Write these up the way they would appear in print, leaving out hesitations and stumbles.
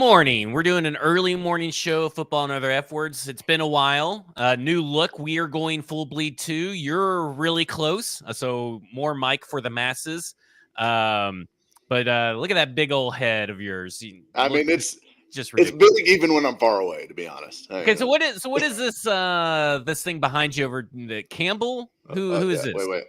morning. We're doing an early morning show of Football and Other F Words. It's been a while. New look. We are going full bleed too. You're really close, so more mic for the masses. But look at that big old head of yours. I mean, it's just it's ridiculous. big even when I'm far away, to be honest. Okay, so what is this this thing behind you over the Campbell? Who is this? Wait.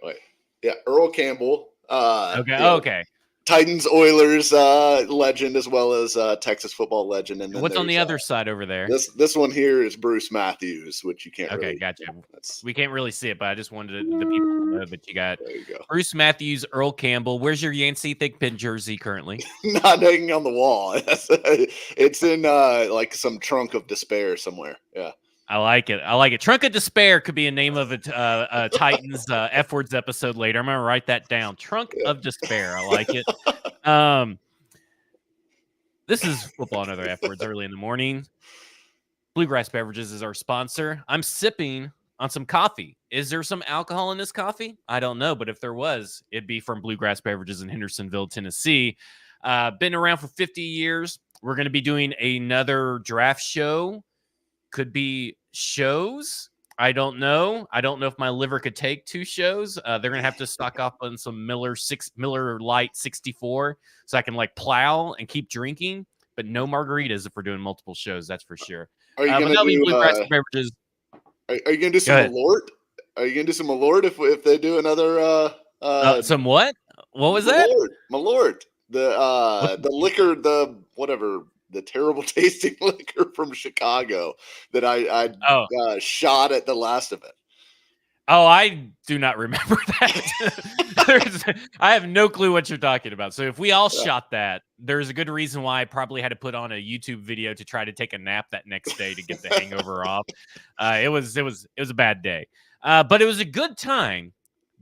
Yeah, Earl Campbell. Okay. Titans Oilers legend, as well as Texas football legend. And then what's on the other side over there? This one here is Bruce Matthews, which you can't. Okay, really, gotcha. We can't really see it, but I just wanted the people to know that you got. There you go. Bruce Matthews, Earl Campbell. Where's your Yancey Thickpin jersey currently? Not hanging on the wall. It's in like some trunk of despair somewhere. Yeah. I like it. Trunk of Despair could be a name of a Titans F Words episode later. I'm going to write that down. Trunk of Despair. I like it. This is Football and Other F Words early in the morning. Bluegrass Beverages is our sponsor. I'm sipping on some coffee. Is there some alcohol in this coffee? I don't know, but if there was, it'd be from Bluegrass Beverages in Hendersonville, Tennessee. Been around for 50 years. We're going to be doing another draft show. Could be shows. I don't know. I don't know if my liver could take 2 shows. They're gonna have to stock up on some Miller Lite 64, so I can like plow and keep drinking. But no margaritas if we're doing multiple shows. That's for sure. Are you gonna do Bluegrass Beverages? Are you gonna do some Malort? Are you gonna do some Malort if they do another? Some what? What was that? Malort. The liquor. The whatever. The terrible tasting liquor from Chicago that I shot at the last of it. Oh, I do not remember that. I have no clue what you're talking about. So if we all shot that, there's a good reason why I probably had to put on a YouTube video to try to take a nap that next day to get the hangover off. It was a bad day, but it was a good time.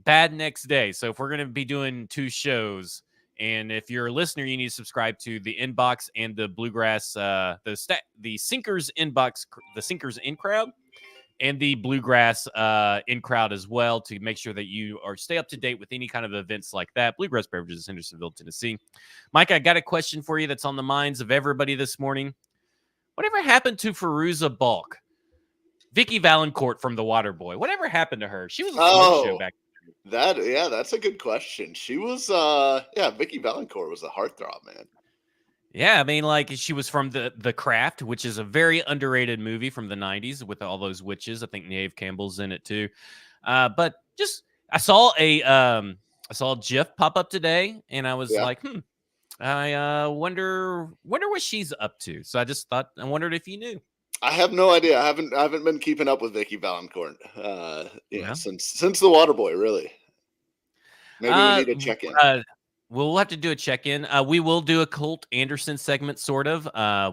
Bad next day. So if we're going to be doing 2 shows, and if you're a listener, you need to subscribe to the Inbox and the Bluegrass, the Sinkers Inbox, the Sinkers In Crowd, and the Bluegrass In Crowd as well, to make sure that you stay up to date with any kind of events like that. Bluegrass Beverages, Hendersonville, Tennessee. Mike, I got a question for you that's on the minds of everybody this morning. Whatever happened to Fairuza Balk? Vicky Valancourt from The Waterboy. Whatever happened to her? She was a smoke show back then. That's a good question. She was Vicky Valancourt was a heartthrob, man. Yeah, I mean, like, she was from the Craft, which is a very underrated movie from the 90s with all those witches. I think Neve Campbell's in it too. But just I saw a GIF pop up today, and I was like, I wonder what she's up to. So I wondered if you knew. I have no idea. I haven't been keeping up with Vicky Valancourt since The Waterboy, really. Maybe we need to check in. We'll have to do a check-in. We will do a Colt Anderson segment, sort of.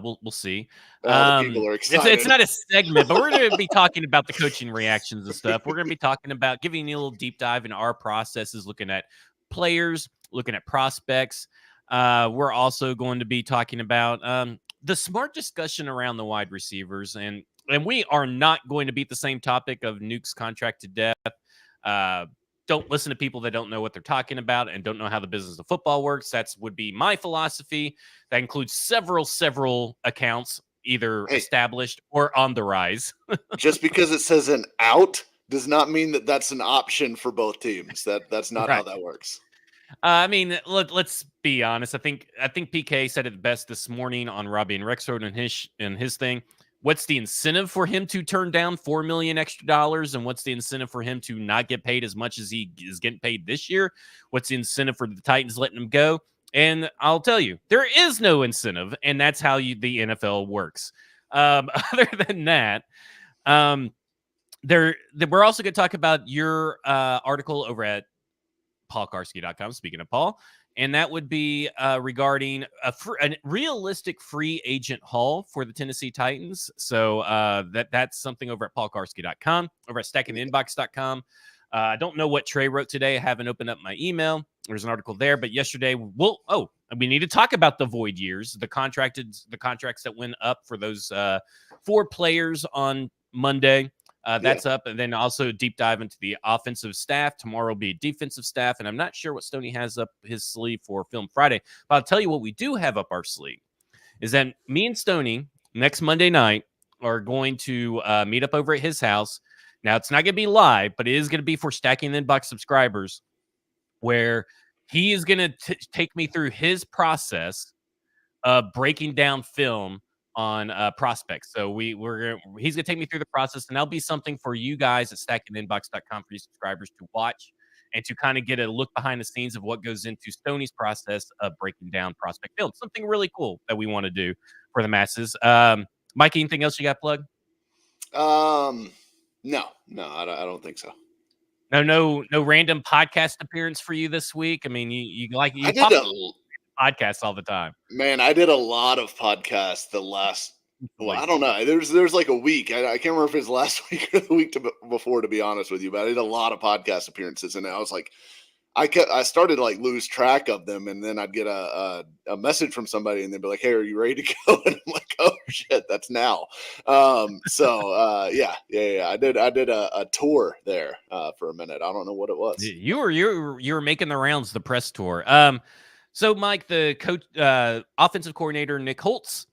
We'll see. The people are excited. It's not a segment, but we're going to be talking about the coaching reactions and stuff. We're going to be talking about giving you a little deep dive into our processes, looking at players, looking at prospects. We're also going to be talking about the smart discussion around the wide receivers, and we are not going to beat the same topic of Nuke's contract to death. Don't listen to people that don't know what they're talking about and don't know how the business of football works. Would be my philosophy. That includes several accounts, either established or on the rise. Just because it says an out does not mean that that's an option for both teams. That's not how that works. I mean, let's be honest. I think PK said it best this morning on Robbie and Rexroad and his thing. What's the incentive for him to turn down $4 million extra, and what's the incentive for him to not get paid as much as he is getting paid this year? What's the incentive for the Titans letting him go? And I'll tell you, there is no incentive, and that's how the NFL works. Other than that, we're also going to talk about your article over at paulkarski.com, speaking of Paul, and that would be regarding a realistic free agent haul for the Tennessee Titans. So that's something over at paulkarski.com, over at stackingtheinbox.com. I don't know what Trey wrote today. I haven't opened up my email. There's an article there, but yesterday we need to talk about the void years, the contracts that went up for those 4 players on Monday. That's up. And then also deep dive into the offensive staff. Tomorrow will be defensive staff. And I'm not sure what Stoney has up his sleeve for Film Friday. But I'll tell you what we do have up our sleeve is that me and Stoney next Monday night are going to meet up over at his house. Now, it's not going to be live, but it is going to be for Stacking the Inbox subscribers, where he is going to take me through his process of breaking down film on prospects. So he's going to take me through the process, and that'll be something for you guys at stackingtheinbox.com for you subscribers to watch and to kind of get a look behind the scenes of what goes into Stoney's process of breaking down prospect film. Something really cool that we want to do for the masses. Mike, anything else you got plugged? No, I don't think so. No random podcast appearance for you this week. I mean, you did podcasts all the time. Man, I did a lot of podcasts the last. Well, I don't know. There's like a week. I can't remember if it was last week or the week before, to be honest with you. But I did a lot of podcast appearances, and I was like, I started to like lose track of them, and then I'd get a message from somebody, and they'd be like, "Hey, are you ready to go?" And I'm like, "Oh shit, that's now." Yeah. I did a tour there for a minute. I don't know what it was. You were making the rounds, the press tour. So Mike, the coach, offensive coordinator Nick Holtz,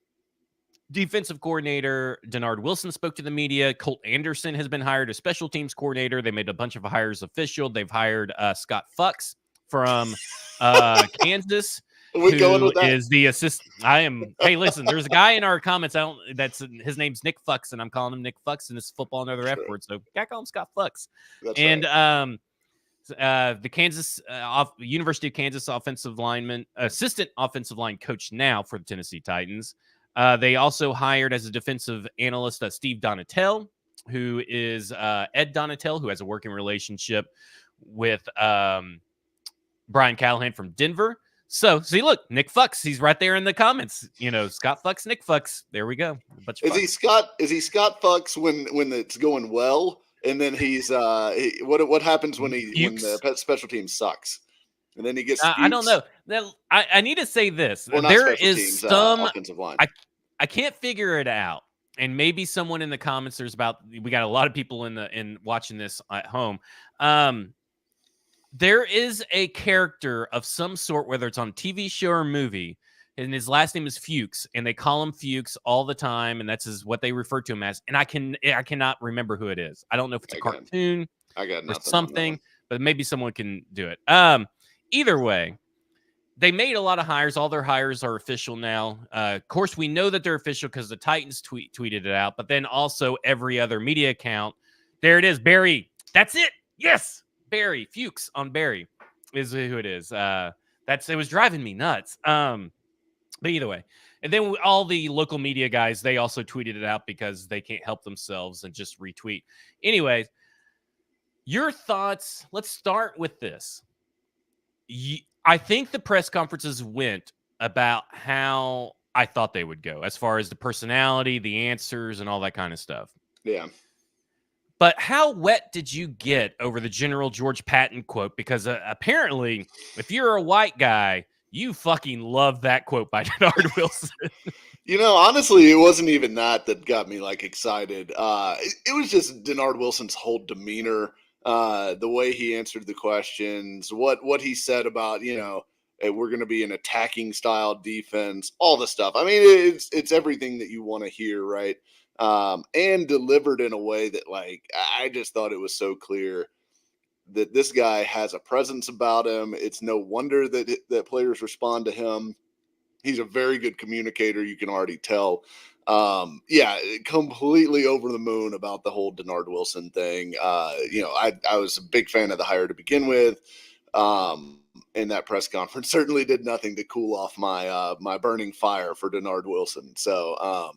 defensive coordinator Denard Wilson spoke to the media. Colt Anderson has been hired as special teams coordinator. They made a bunch of hires official. They've hired Scott Fuchs from Kansas. We're going with that. Is the assistant. Hey, listen, there's a guy in our comments. His name's Nick Fuchs, and I'm calling him Nick Fuchs, and it's football another F word. So I call him Scott Fuchs. That's right. The University of Kansas assistant offensive line coach now for the Tennessee Titans. They also hired as a defensive analyst Steve Donatel, who is Ed Donatel, who has a working relationship with Brian Callahan from Denver. So see, look, Nick Fuchs, he's right there in the comments. Scott Fuchs, Nick Fuchs. There we go. Is he Scott Fuchs when it's going well? And then he's what happens when the special team sucks? And then he gets I don't know. I need to say this. There is some offensive line. I can't figure it out. And maybe someone in the comments, we got a lot of people in watching this at home. There is a character of some sort, whether it's on TV show or movie, and his last name is Fuchs, and they call him Fuchs all the time, and that's what they refer to him as. And I cannot remember who it is. I don't know if it's a cartoon or something, but maybe someone can do it. Either way, they made a lot of hires. All their hires are official now. Of course, we know that they're official because the Titans tweeted it out, but then also every other media account. There it is, Barry. That's it. Yes, Barry Fuchs on Barry is who it is. It was driving me nuts. But either way, and then all the local media guys, they also tweeted it out because they can't help themselves and just retweet. Anyways, your thoughts. Let's start with this. I think the press conferences went about how I thought they would go, as far as the personality, the answers, and all that kind of stuff. Yeah. But how wet did you get over the General George Patton quote? Because apparently, if you're a white guy, you fucking love that quote by Denard Wilson. Honestly, it wasn't even that got me like excited. It was just Denard Wilson's whole demeanor, the way he answered the questions, what he said about, we're going to be an attacking style defense, all the stuff. I mean, it's everything that you want to hear, right? And delivered in a way that, like, I just thought it was so clear that this guy has a presence about him. It's no wonder that players respond to him. He's a very good communicator. You can already tell. Completely over the moon about the whole Denard Wilson thing. I was a big fan of the hire to begin with. And that press conference certainly did nothing to cool off my burning fire for Denard Wilson. So,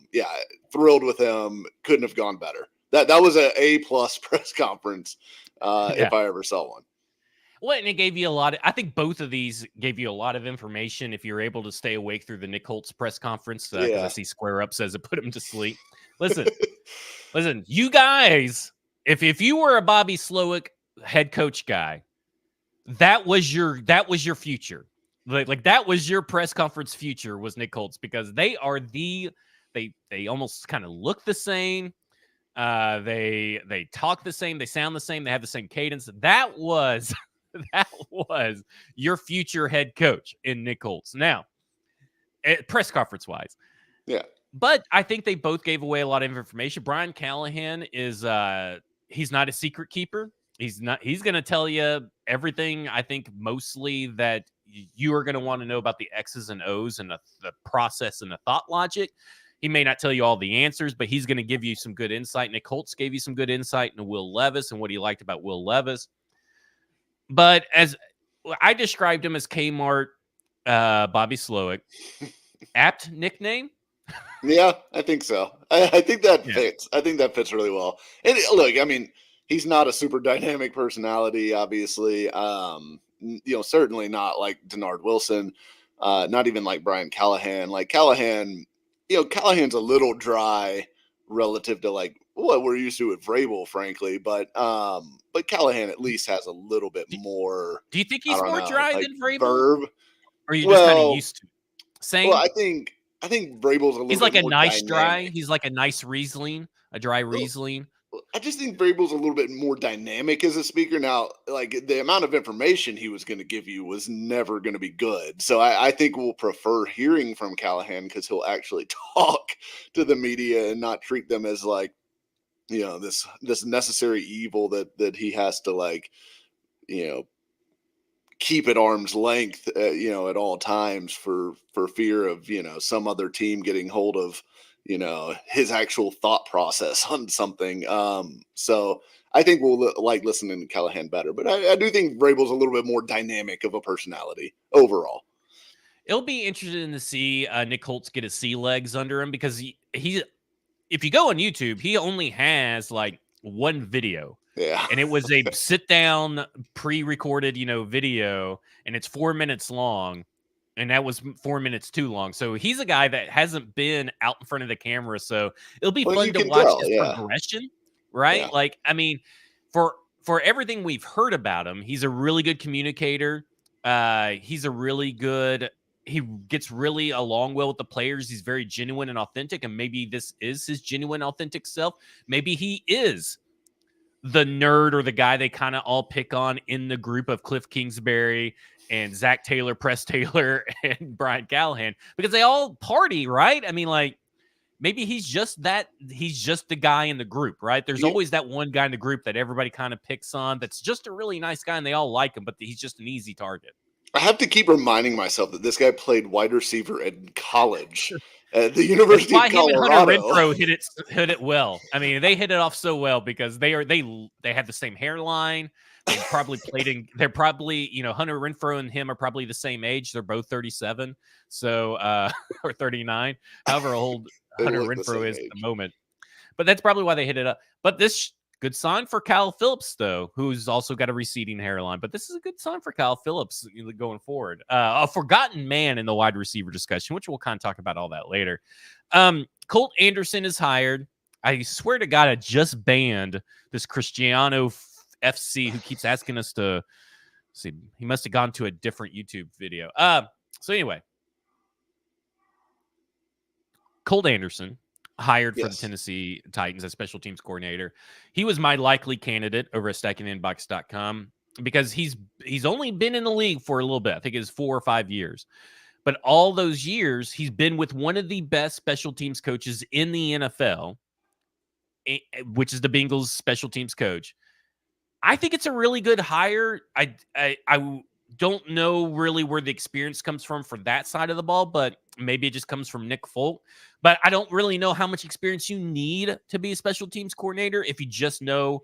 thrilled with him. Couldn't have gone better. That was an A+ press conference. If I ever saw one. Well, and it gave you I think both of these gave you a lot of information if you're able to stay awake through the Nick Holtz press conference. Because I see Square Up says it put him to sleep. Listen, you guys, if you were a Bobby Slowick head coach guy, that was your future. Like that was your press conference future was Nick Holtz, because they are they almost kind of look the same. They talk the same, they sound the same, they have the same cadence. That was your future head coach in Nick Holtz. Now, press conference wise, Yeah. But I think they both gave away a lot of information. Brian Callahan is he's not a secret keeper. He's going to tell you everything, I think, mostly that you are going to want to know about the X's and O's and the process and the thought logic. He may not tell you all the answers, but he's going to give you some good insight. Nick Holtz gave you some good insight into Will Levis and what he liked about Will Levis. But as I described him as Kmart Bobby Slowick, apt nickname. Yeah, I think so. I think that fits. I think that fits really well. And look, I mean, he's not a super dynamic personality, obviously. Certainly not like Denard Wilson, not even like Brian Callahan. Like Callahan, Callahan's a little dry relative to like what we're used to with Vrabel, frankly. But Callahan at least has a little bit more. Do you think he's more dry than Vrabel? Verb. Or are you just kind of used to it? Same. Well, I think Vrabel's a little. He's like bit a more nice dynamic. dry. He's like a nice Riesling, a dry Riesling. I just think Vrabel's a little bit more dynamic as a speaker. Now, like the amount of information he was going to give you was never going to be good. So I think we'll prefer hearing from Callahan because he'll actually talk to the media and not treat them as like, this necessary evil that he has to like, keep at arm's length, at all times for fear of, some other team getting hold of, his actual thought process on something. So I think we'll like listening to Callahan better, but I do think Vrabel's a little bit more dynamic of a personality overall. It'll be interesting to see Nick Holtz get his sea legs under him because he if you go on YouTube, he only has like one video. Yeah. And it was a sit down pre-recorded, video, and it's 4 minutes long. And that was 4 minutes too long. So he's a guy that hasn't been out in front of the camera. So it'll be fun to watch his progression, right? Yeah. Like, I mean, for everything we've heard about him, he's a really good communicator. He gets really along well with the players. He's very genuine and authentic. And maybe this is his genuine, authentic self. Maybe he is the nerd or the guy they kind of all pick on in the group of Cliff Kingsbury and Zach Taylor, Press Taylor, and Brian Callahan, because they all party, right? I mean, like, maybe he's just the guy in the group, right? There's always that one guy in the group that everybody kind of picks on that's just a really nice guy and they all like him, but he's just an easy target. I have to keep reminding myself that this guy played wide receiver in college at the University of Colorado. Him and Hunter Renfrow hit it well. I mean, they hit it off so well because they have the same hairline. They probably they're probably, Hunter Renfrow and him are probably the same age. They're both 37. So, or 39, however old Hunter Renfrow is at the moment. But that's probably why they hit it up. But this good sign for Kyle Phillips, though, who's also got a receding hairline. But this is a good sign for Kyle Phillips going forward. A forgotten man in the wide receiver discussion, which we'll kind of talk about all that later. Colt Anderson is hired. I swear to God, I just banned this Cristiano FC who keeps asking us to see. He must have gone to a different YouTube video. So anyway, Colt Anderson hired for the Tennessee Titans as special teams coordinator. He was my likely candidate over at StackingTheInbox.com because he's only been in the league for a little bit. I think it's 4 or 5 years. But all those years, he's been with one of the best special teams coaches in the NFL, which is the Bengals special teams coach. I think it's a really good hire. I don't know really where the experience comes from for that side of the ball, but maybe it just comes from Nick Folk. But I don't really know how much experience you need to be a special teams coordinator if you just know,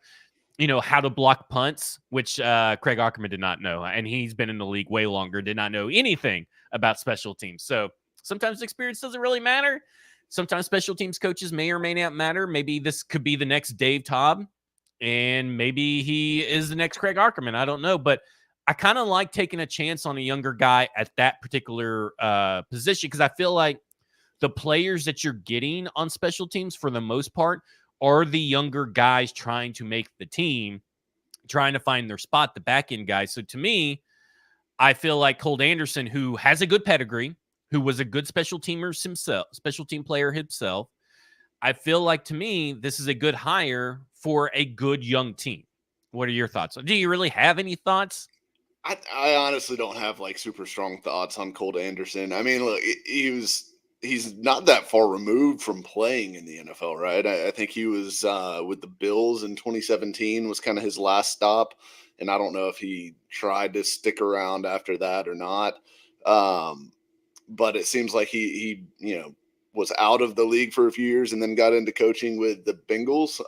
how to block punts, which Craig Aukerman did not know. And he's been in the league way longer, did not know anything about special teams. So sometimes experience doesn't really matter. Sometimes special teams coaches may or may not matter. Maybe this could be the next Dave Taub, and maybe he is the next Craig Aukerman. I don't know, but I kind of like taking a chance on a younger guy at that particular position because I feel like the players that you're getting on special teams for the most part are the younger guys trying to make the team, trying to find their spot, the back end guys. So to me, I feel like Colt Anderson, who has a good pedigree, who was a good special team player himself, I feel like to me, this is a good hire for a good young team. What are your thoughts? Do you really have any thoughts? I honestly don't have like super strong thoughts on Colt Anderson. I mean, look, he was he's not that far removed from playing in the NFL, right? I think he was with the Bills in 2017 was kind of his last stop, and I don't know if he tried to stick around after that or not. Um, but it seems like he was out of the league for a few years and then got into coaching with the Bengals.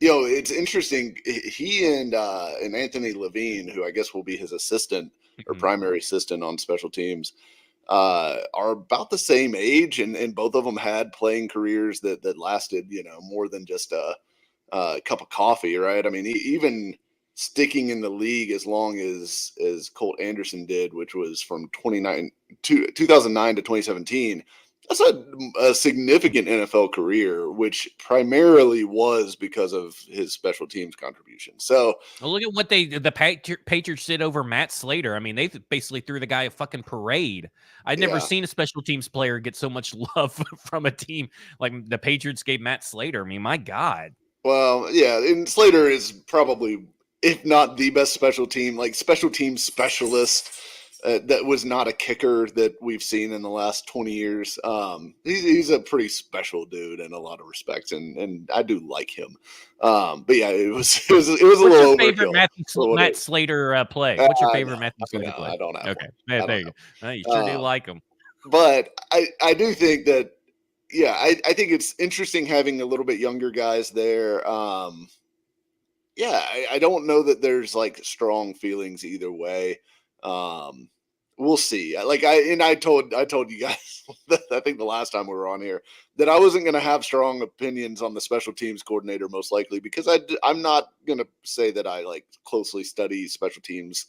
It's interesting. He and Anthony Levine, who I guess will be his assistant or primary assistant on special teams, are about the same age, and both of them had playing careers that lasted, more than just a cup of coffee, right? I mean, even sticking in the league as long as Colt Anderson did, which was from 2009 to 2017. That's a significant NFL career, which primarily was because of his special teams contribution. So, well, look at what the Patriots did over Matt Slater. I mean, they basically threw the guy a fucking parade. I'd never seen a special teams player get so much love from a team like the Patriots gave Matt Slater. I mean, my God. Well, yeah, and Slater is probably, if not the best special team specialist. That was not a kicker that we've seen in the last 20 years. He's a pretty special dude in a lot of respects, and I do like him. But yeah, it was a What's little your overkill. favorite Matt Slater play? What's your favorite Matthew Slater play? I don't have okay. One. There you go. You sure do like him. But I do think that, I think it's interesting having a little bit younger guys there. I don't know that there's like strong feelings either way. We'll see. I told you guys, I think the last time we were on here, that I wasn't going to have strong opinions on the special teams coordinator, most likely, because I'm not going to say that I like closely study special teams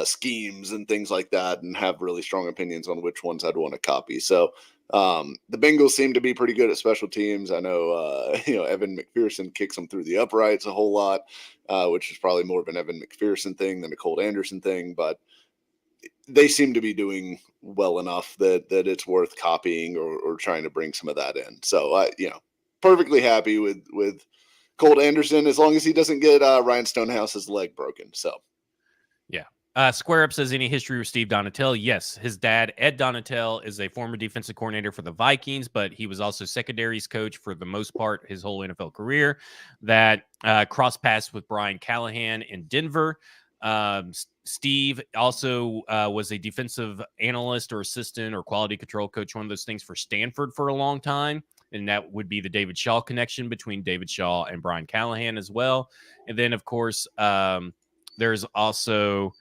schemes and things like that and have really strong opinions on which ones I'd want to copy. So the Bengals seem to be pretty good at special teams. I know, Evan McPherson kicks them through the uprights a whole lot, which is probably more of an Evan McPherson thing than a Colt Anderson thing, but they seem to be doing well enough that it's worth copying or trying to bring some of that in. So, perfectly happy with Colt Anderson as long as he doesn't get Ryan Stonehouse's leg broken. So, yeah. Square Up says, any history with Steve Donatel? Yes. His dad, Ed Donatel, is a former defensive coordinator for the Vikings, but he was also secondaries coach for the most part his whole NFL career. That cross paths with Brian Callahan in Denver. Steve also was a defensive analyst or assistant or quality control coach, one of those things, for Stanford for a long time. And that would be the David Shaw connection between David Shaw and Brian Callahan as well. And then, of course, there's also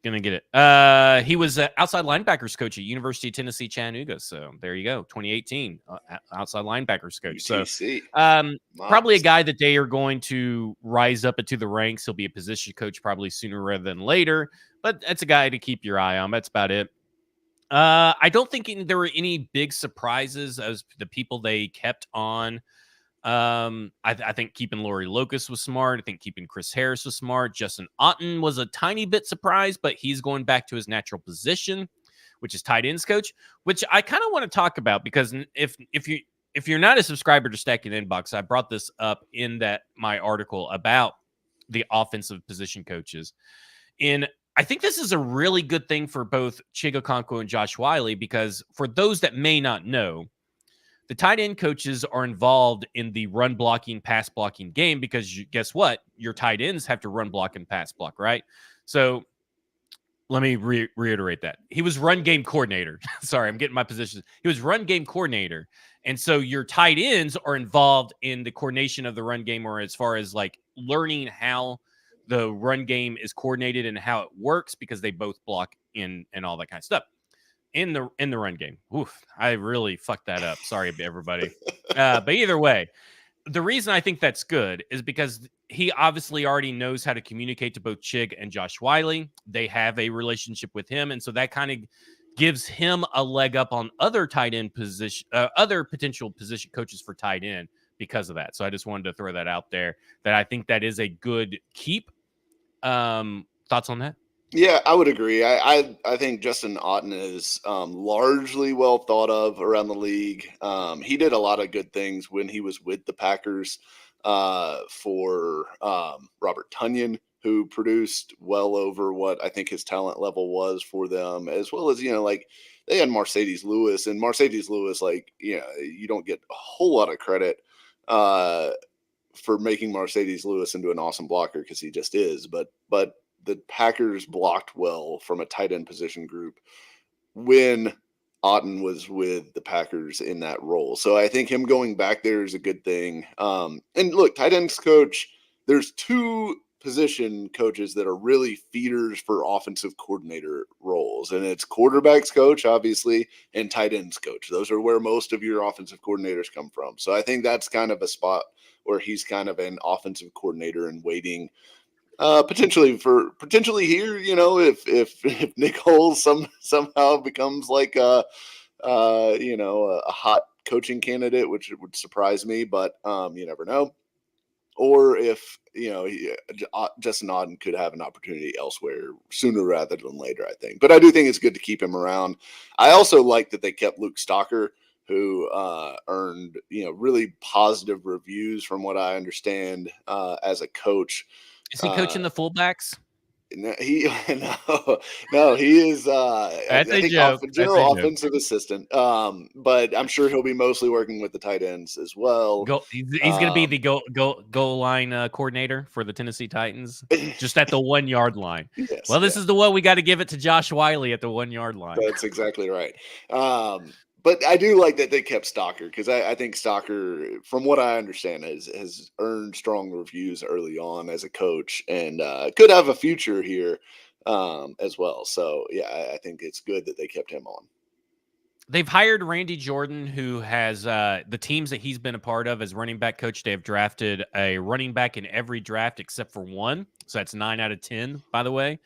gonna get it. He was outside linebackers coach at University of Tennessee, Chattanooga. So there you go, 2018 outside linebackers coach. UTC. So probably a guy that they are going to rise up into the ranks. He'll be a position coach probably sooner rather than later. But that's a guy to keep your eye on. That's about it. I don't think there were any big surprises as the people they kept on. I think keeping Laurie Locust was smart. I think keeping Chris Harris was smart. Justin Otten was a tiny bit surprised, but he's going back to his natural position, which is tight ends coach, which I kind of want to talk about, because if you're not a subscriber to Stacking Inbox, I brought this up in my article about the offensive position coaches. And I think this is a really good thing for both Chig Okonkwo and Josh Whyle, because for those that may not know, the tight end coaches are involved in the run blocking, pass blocking game, because guess what? Your tight ends have to run block and pass block, right? So let me reiterate that. He was run game coordinator. Sorry, I'm getting my positions. He was run game coordinator. And so your tight ends are involved in the coordination of the run game, or as far as like learning how the run game is coordinated and how it works, because they both block in and all that kind of stuff. In the run game. Oof, I really fucked that up. Sorry, everybody. But either way, the reason I think that's good is because he obviously already knows how to communicate to both Chig and Josh Whyle. They have a relationship with him, and so that kind of gives him a leg up on other tight end position, other potential position coaches for tight end because of that. So I just wanted to throw that out there, that I think that is a good keep. Thoughts on that? Yeah, I would agree. I think Justin Otten is largely well thought of around the league. He did a lot of good things when he was with the Packers for Robert Tonyan, who produced well over what I think his talent level was for them, as well as, they had Mercedes Lewis, and Mercedes Lewis, like, you don't get a whole lot of credit for making Mercedes Lewis into an awesome blocker because he just is. But the Packers blocked well from a tight end position group when Otten was with the Packers in that role. So I think him going back there is a good thing. And look, tight ends coach, there's two position coaches that are really feeders for offensive coordinator roles. And it's quarterbacks coach, obviously, and tight ends coach. Those are where most of your offensive coordinators come from. So I think that's kind of a spot where he's kind of an offensive coordinator and waiting potentially here, if Nick Holes somehow becomes like a hot coaching candidate, which would surprise me, but you never know. Or if Justin Otten could have an opportunity elsewhere sooner rather than later, I think. But I do think it's good to keep him around. I also like that they kept Luke Stalker, who earned really positive reviews from what I understand as a coach. Is he coaching the fullbacks? No, he is I think general offensive assistant. But I'm sure he'll be mostly working with the tight ends as well. He's going to be the goal line coordinator for the Tennessee Titans, just at the 1 yard line. Yes, well, this is the one we got to give it to Josh Wiley at the 1 yard line. That's exactly right. But I do like that they kept Stalker because I think Stalker, from what I understand, has earned strong reviews early on as a coach and could have a future here as well. So, yeah, I think it's good that they kept him on. They've hired Randy Jordan, who has the teams that he's been a part of as running back coach. They have drafted a running back in every draft except for one. So that's 9 out of 10, by the way.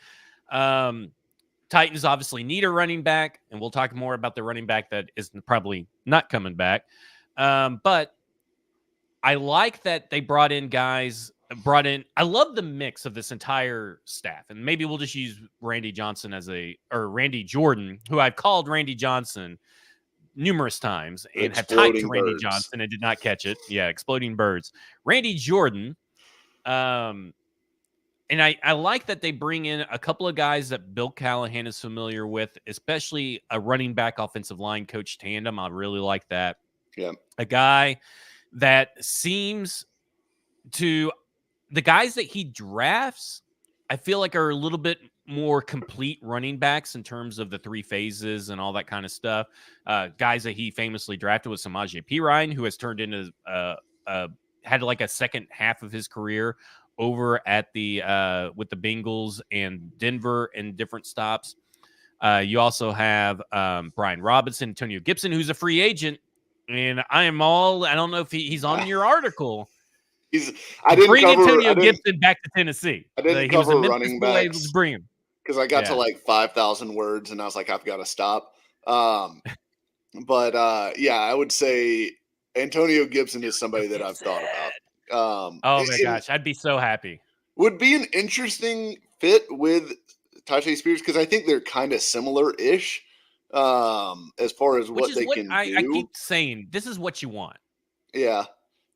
Titans obviously need a running back, and we'll talk more about the running back that is probably not coming back. But I like that they brought in. I love the mix of this entire staff, and maybe we'll just use Randy Jordan, who I've called Randy Johnson numerous times and have typed to Randy Johnson and did not catch it. Yeah, exploding birds. Randy Jordan. And I like that they bring in a couple of guys that Bill Callahan is familiar with, especially a running back offensive line coach tandem. I really like that. Yeah. A guy that seems to – the guys that he drafts, I feel like are a little bit more complete running backs in terms of the three phases and all that kind of stuff. Guys that he famously drafted was Samaje Perine, who has turned into had like a second half of his career over at the with the Bengals and Denver and different stops. You also have Brian Robinson, Antonio Gibson, who's a free agent. And I don't know if he's on your article. I didn't bring cover Antonio Gibson back to Tennessee. I didn't cover running backs. Bring him. Because I got to like 5,000 words and I was like, I've got to stop. But I would say Antonio Gibson is somebody that I've thought about. Oh my gosh, I'd be so happy. Would be an interesting fit with Tyjae Spears because I think they're kind of similar-ish as far as what they can do. I keep saying this is what you want. Yeah,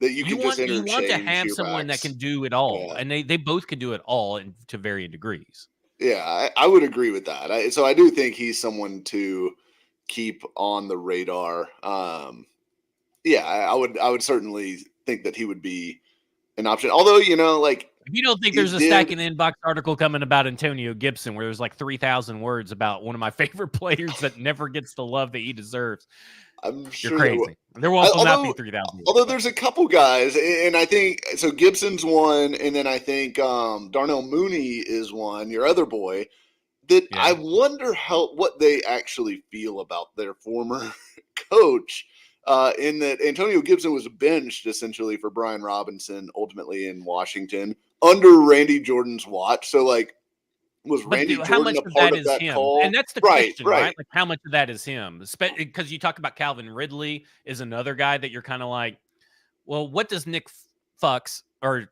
that you can just interchange. You want to have someone backs. that can do it all, and they both can do it all to varying degrees. Yeah, I would agree with that. So I do think he's someone to keep on the radar. I would certainly think that he would be an option. Although, like if you don't think there's a Stack in the Inbox article coming about Antonio Gibson where there's like 3,000 words about one of my favorite players that never gets the love that he deserves, I'm sure you're crazy. There will also not be 3,000. Although there's a couple guys, and I think so. Gibson's one, and then I think Darnell Mooney is one. Your other boy. I wonder what they actually feel about their former coach. In that Antonio Gibson was benched essentially for Brian Robinson ultimately in Washington under Randy Jordan's watch. So like, was Randy Jordan a part of that call? And that's the question, right? Like how much of that is him? Because you talk about Calvin Ridley is another guy that you're kind of like, well, what does Nick Fucks or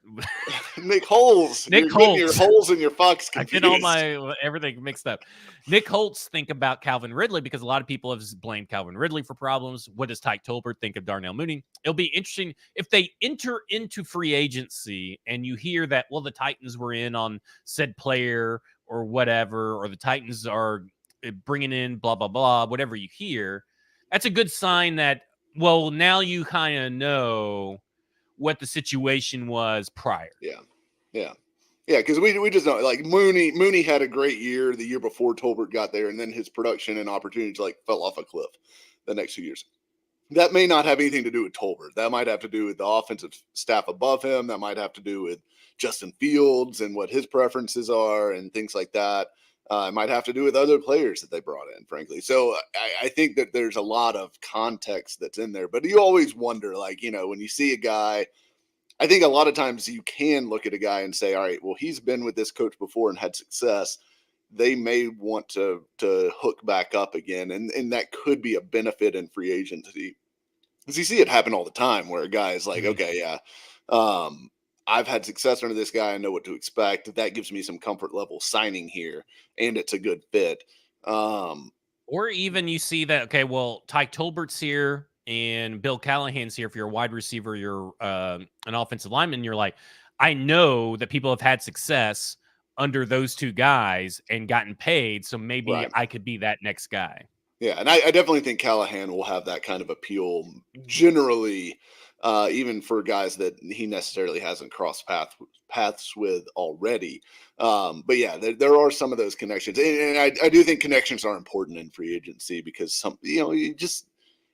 Nick Holes? Your holes and your fucks confused. I get all my everything mixed up. Nick Holtz think about Calvin Ridley because a lot of people have blamed Calvin Ridley for problems. What does Tyke Tolbert think of Darnell Mooney? It'll be interesting if they enter into free agency and you hear that, well, the Titans were in on said player or whatever, or the Titans are bringing in blah, blah, blah, whatever you hear, that's a good sign that, well, now you kind of know what the situation was prior. Yeah. Yeah. Yeah, because we just know, like, Mooney had a great year the year before Tolbert got there, and then his production and opportunities like fell off a cliff the next 2 years. That may not have anything to do with Tolbert. That might have to do with the offensive staff above him. That might have to do with Justin Fields and what his preferences are and things like that. It might have to do with other players that they brought in, frankly. So I think that there's a lot of context that's in there. But you always wonder, like, when you see a guy, I think a lot of times you can look at a guy and say, all right, well, he's been with this coach before and had success. They may want to hook back up again. And that could be a benefit in free agency. Because you see it happen all the time where a guy is like, okay, yeah, I've had success under this guy. I know what to expect. That gives me some comfort level signing here, and it's a good fit. Or even you see that, okay, well, Ty Tolbert's here and Bill Callahan's here. If you're a wide receiver, you're an offensive lineman, you're like, I know that people have had success under those two guys and gotten paid, so maybe Right. I could be that next guy. Yeah, and I definitely think Callahan will have that kind of appeal generally, even for guys that he necessarily hasn't crossed paths with already. But yeah, there are some of those connections, and I do think connections are important in free agency because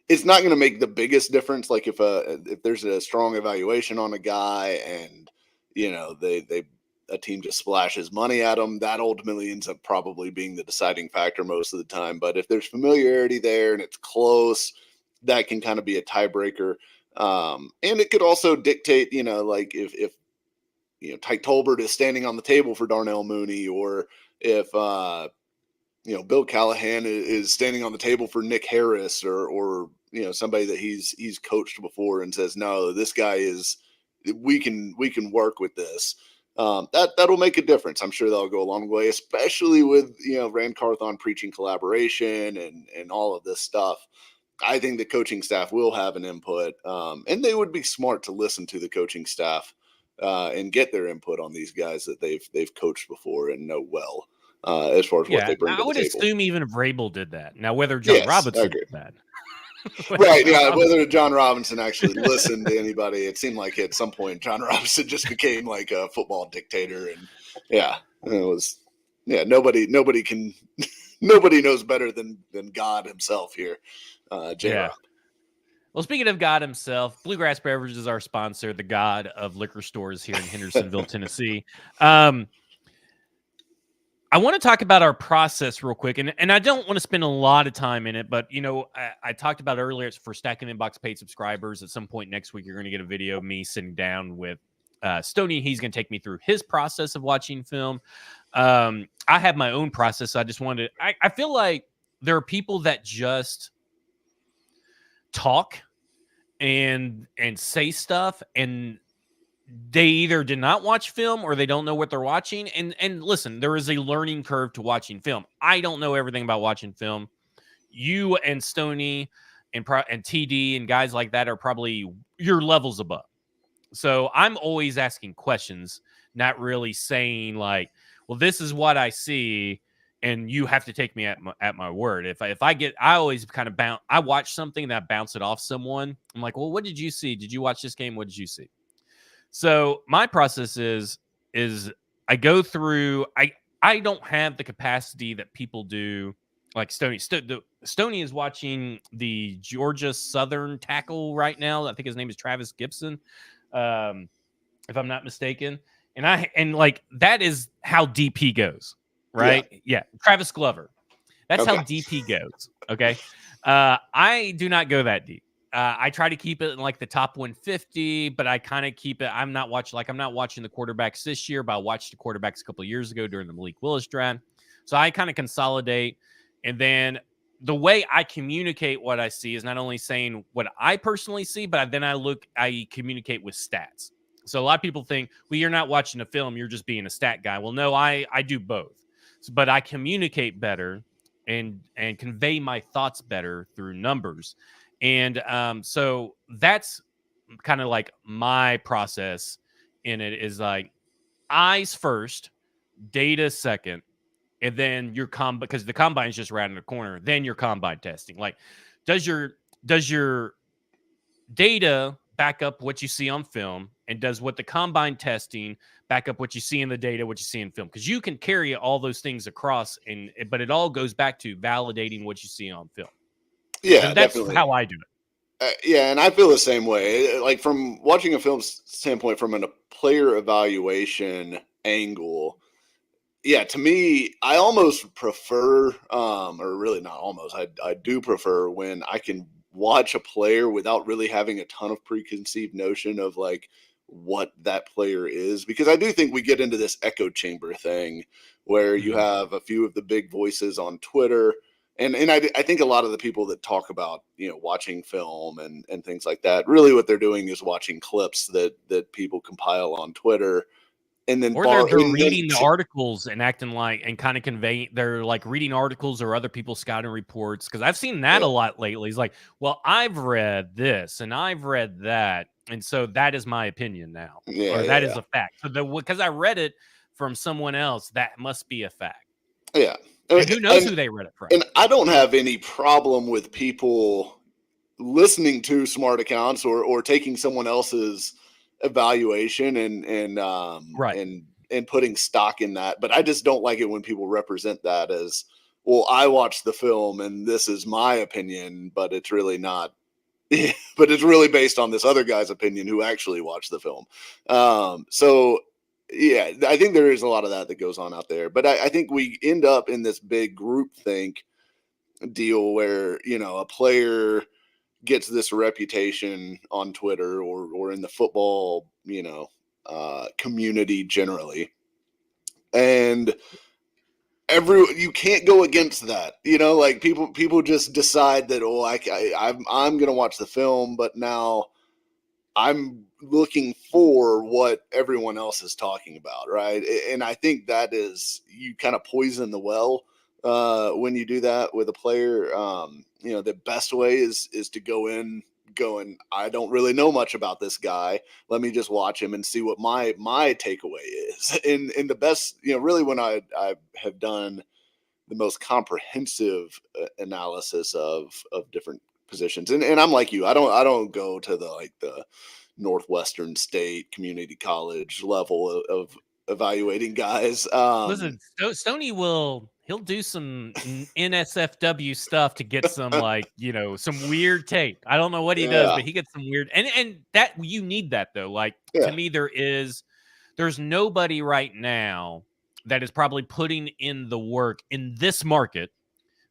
it's not going to make the biggest difference. Like if there's a strong evaluation on a guy and they a team just splashes money at them, that ultimately ends up probably being the deciding factor most of the time. But if there's familiarity there and it's close, that can kind of be a tiebreaker. And it could also dictate, like if Tyke Tolbert is standing on the table for Darnell Mooney, or if Bill Callahan is standing on the table for Nick Harris, or somebody that he's coached before and says, no, this guy we can work with this. That'll make a difference. I'm sure that'll go a long way, especially with Rand Carthon preaching collaboration and all of this stuff. I think the coaching staff will have an input, and they would be smart to listen to the coaching staff and get their input on these guys that they've coached before and know well, as far as what they bring to the would table. Assume even if Vrabel did that. Now, whether John Robinson did that. Right, yeah. Whether John Robinson actually listened to anybody, it seemed like at some point John Robinson just became like a football dictator, and it was nobody can nobody knows better than God himself here. J-Rob. Well, speaking of God himself, Bluegrass Beverages is our sponsor, the God of liquor stores here in Hendersonville, Tennessee. I want to talk about our process real quick, and I don't want to spend a lot of time in it, but, I talked about earlier, it's for Stacking Inbox paid subscribers. At some point next week, you're going to get a video of me sitting down with Stoney. He's going to take me through his process of watching film. I have my own process. So I just wanted to, I feel like there are people that just talk and say stuff, and they either did not watch film or they don't know what they're watching. And listen, there is a learning curve to watching film. I don't know everything about watching film. You and Stoney and TD and guys like that are probably your levels above. So I'm always asking questions, not really saying like, well, this is what I see, and you have to take me at my word. I always kind of I watch something and I bounce it off someone. I'm like, well, what did you see? Did you watch this game? What did you see? So my process is I go through, I don't have the capacity that people do. Like Stoney is watching the Georgia Southern tackle right now. I think his name is Travis Gibson, if I'm not mistaken. And like that is how deep he goes, right? Yeah. Travis Glover. That's how deep he goes. Okay. I do not go that deep. I try to keep it in like the top 150, but I kind of keep it. I'm not watching the quarterbacks this year, but I watched the quarterbacks a couple of years ago during the Malik Willis draft. So I kind of consolidate. And then the way I communicate what I see is not only saying what I personally see, but then I communicate with stats. So a lot of people think, well, you're not watching a film, you're just being a stat guy. Well, no, I do both. But I communicate better and convey my thoughts better through numbers. And so that's kind of like my process in it is like eyes first, data second, and then your because the combine is just around the corner, then your combine testing. Like, does your data back up what you see on film, and does what the combine testing back up what you see in the data, what you see in film? Because you can carry all those things across, but it all goes back to validating what you see on film. Yeah, And that's definitely. how I do it. Yeah, and I feel the same way. Like from watching a film standpoint, from a player evaluation angle, yeah, to me, I almost prefer, or really not almost, I do prefer when I can watch a player without really having a ton of preconceived notion of like what that player is, because I do think we get into this echo chamber thing where you Mhm. have a few of the big voices on Twitter. And I think a lot of the people that talk about watching film and things like that, really what they're doing is watching clips that people compile on Twitter, and then Or they're and then reading the articles and acting like, and kind of conveying, they're like reading articles or other people's scouting reports. Cause I've seen that a yeah, lot lately. It's like, well, I've read this and I've read that. And so that is my opinion now, yeah, or yeah, that is yeah. a fact. So because I read it from someone else, that must be a fact. Yeah. And who knows who they read it from? And I don't have any problem with people listening to smart accounts or taking someone else's evaluation Right. and putting stock in that. But I just don't like it when people represent that as, well, I watched the film and this is my opinion, but it's really not. But it's really based on this other guy's opinion who actually watched the film. So yeah, I think there is a lot of that goes on out there. But I think we end up in this big group think deal where a player gets this reputation on Twitter or in the football community generally, and you can't go against that. Like people just decide that, oh, I'm gonna watch the film, but now I'm looking for what everyone else is talking about, right? And I think that is, you kind of poison the well when you do that with a player. The best way is to go in going, I don't really know much about this guy. Let me just watch him and see what my takeaway is. And the best, really when I have done the most comprehensive analysis of different positions. And I'm like you. I don't go to the Northwestern State Community College level of evaluating guys. Listen, Stoney he'll do some NSFW stuff to get some, like, some weird tape. I don't know what he does, Yeah, but he gets some weird, and that you need that though. Like, to yeah, me, there's nobody right now that is probably putting in the work in this market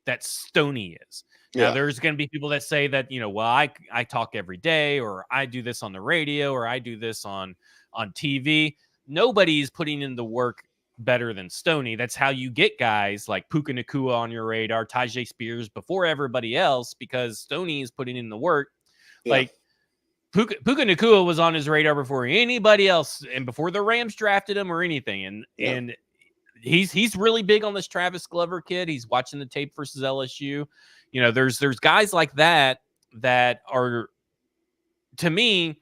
that Stoney is. Now, yeah, there's going to be people that say that, well, I talk every day, or I do this on the radio, or I do this on TV. Nobody's putting in the work better than Stoney. That's how you get guys like Puka Nacua on your radar, Tyjae Spears before everybody else, because Stoney is putting in the work. yeah, Like, Puka Nacua was on his radar before anybody else, and before the Rams drafted him or anything. yeah, And he's really big on this Travis Glover kid. He's watching the tape versus LSU. There's guys like that are, to me,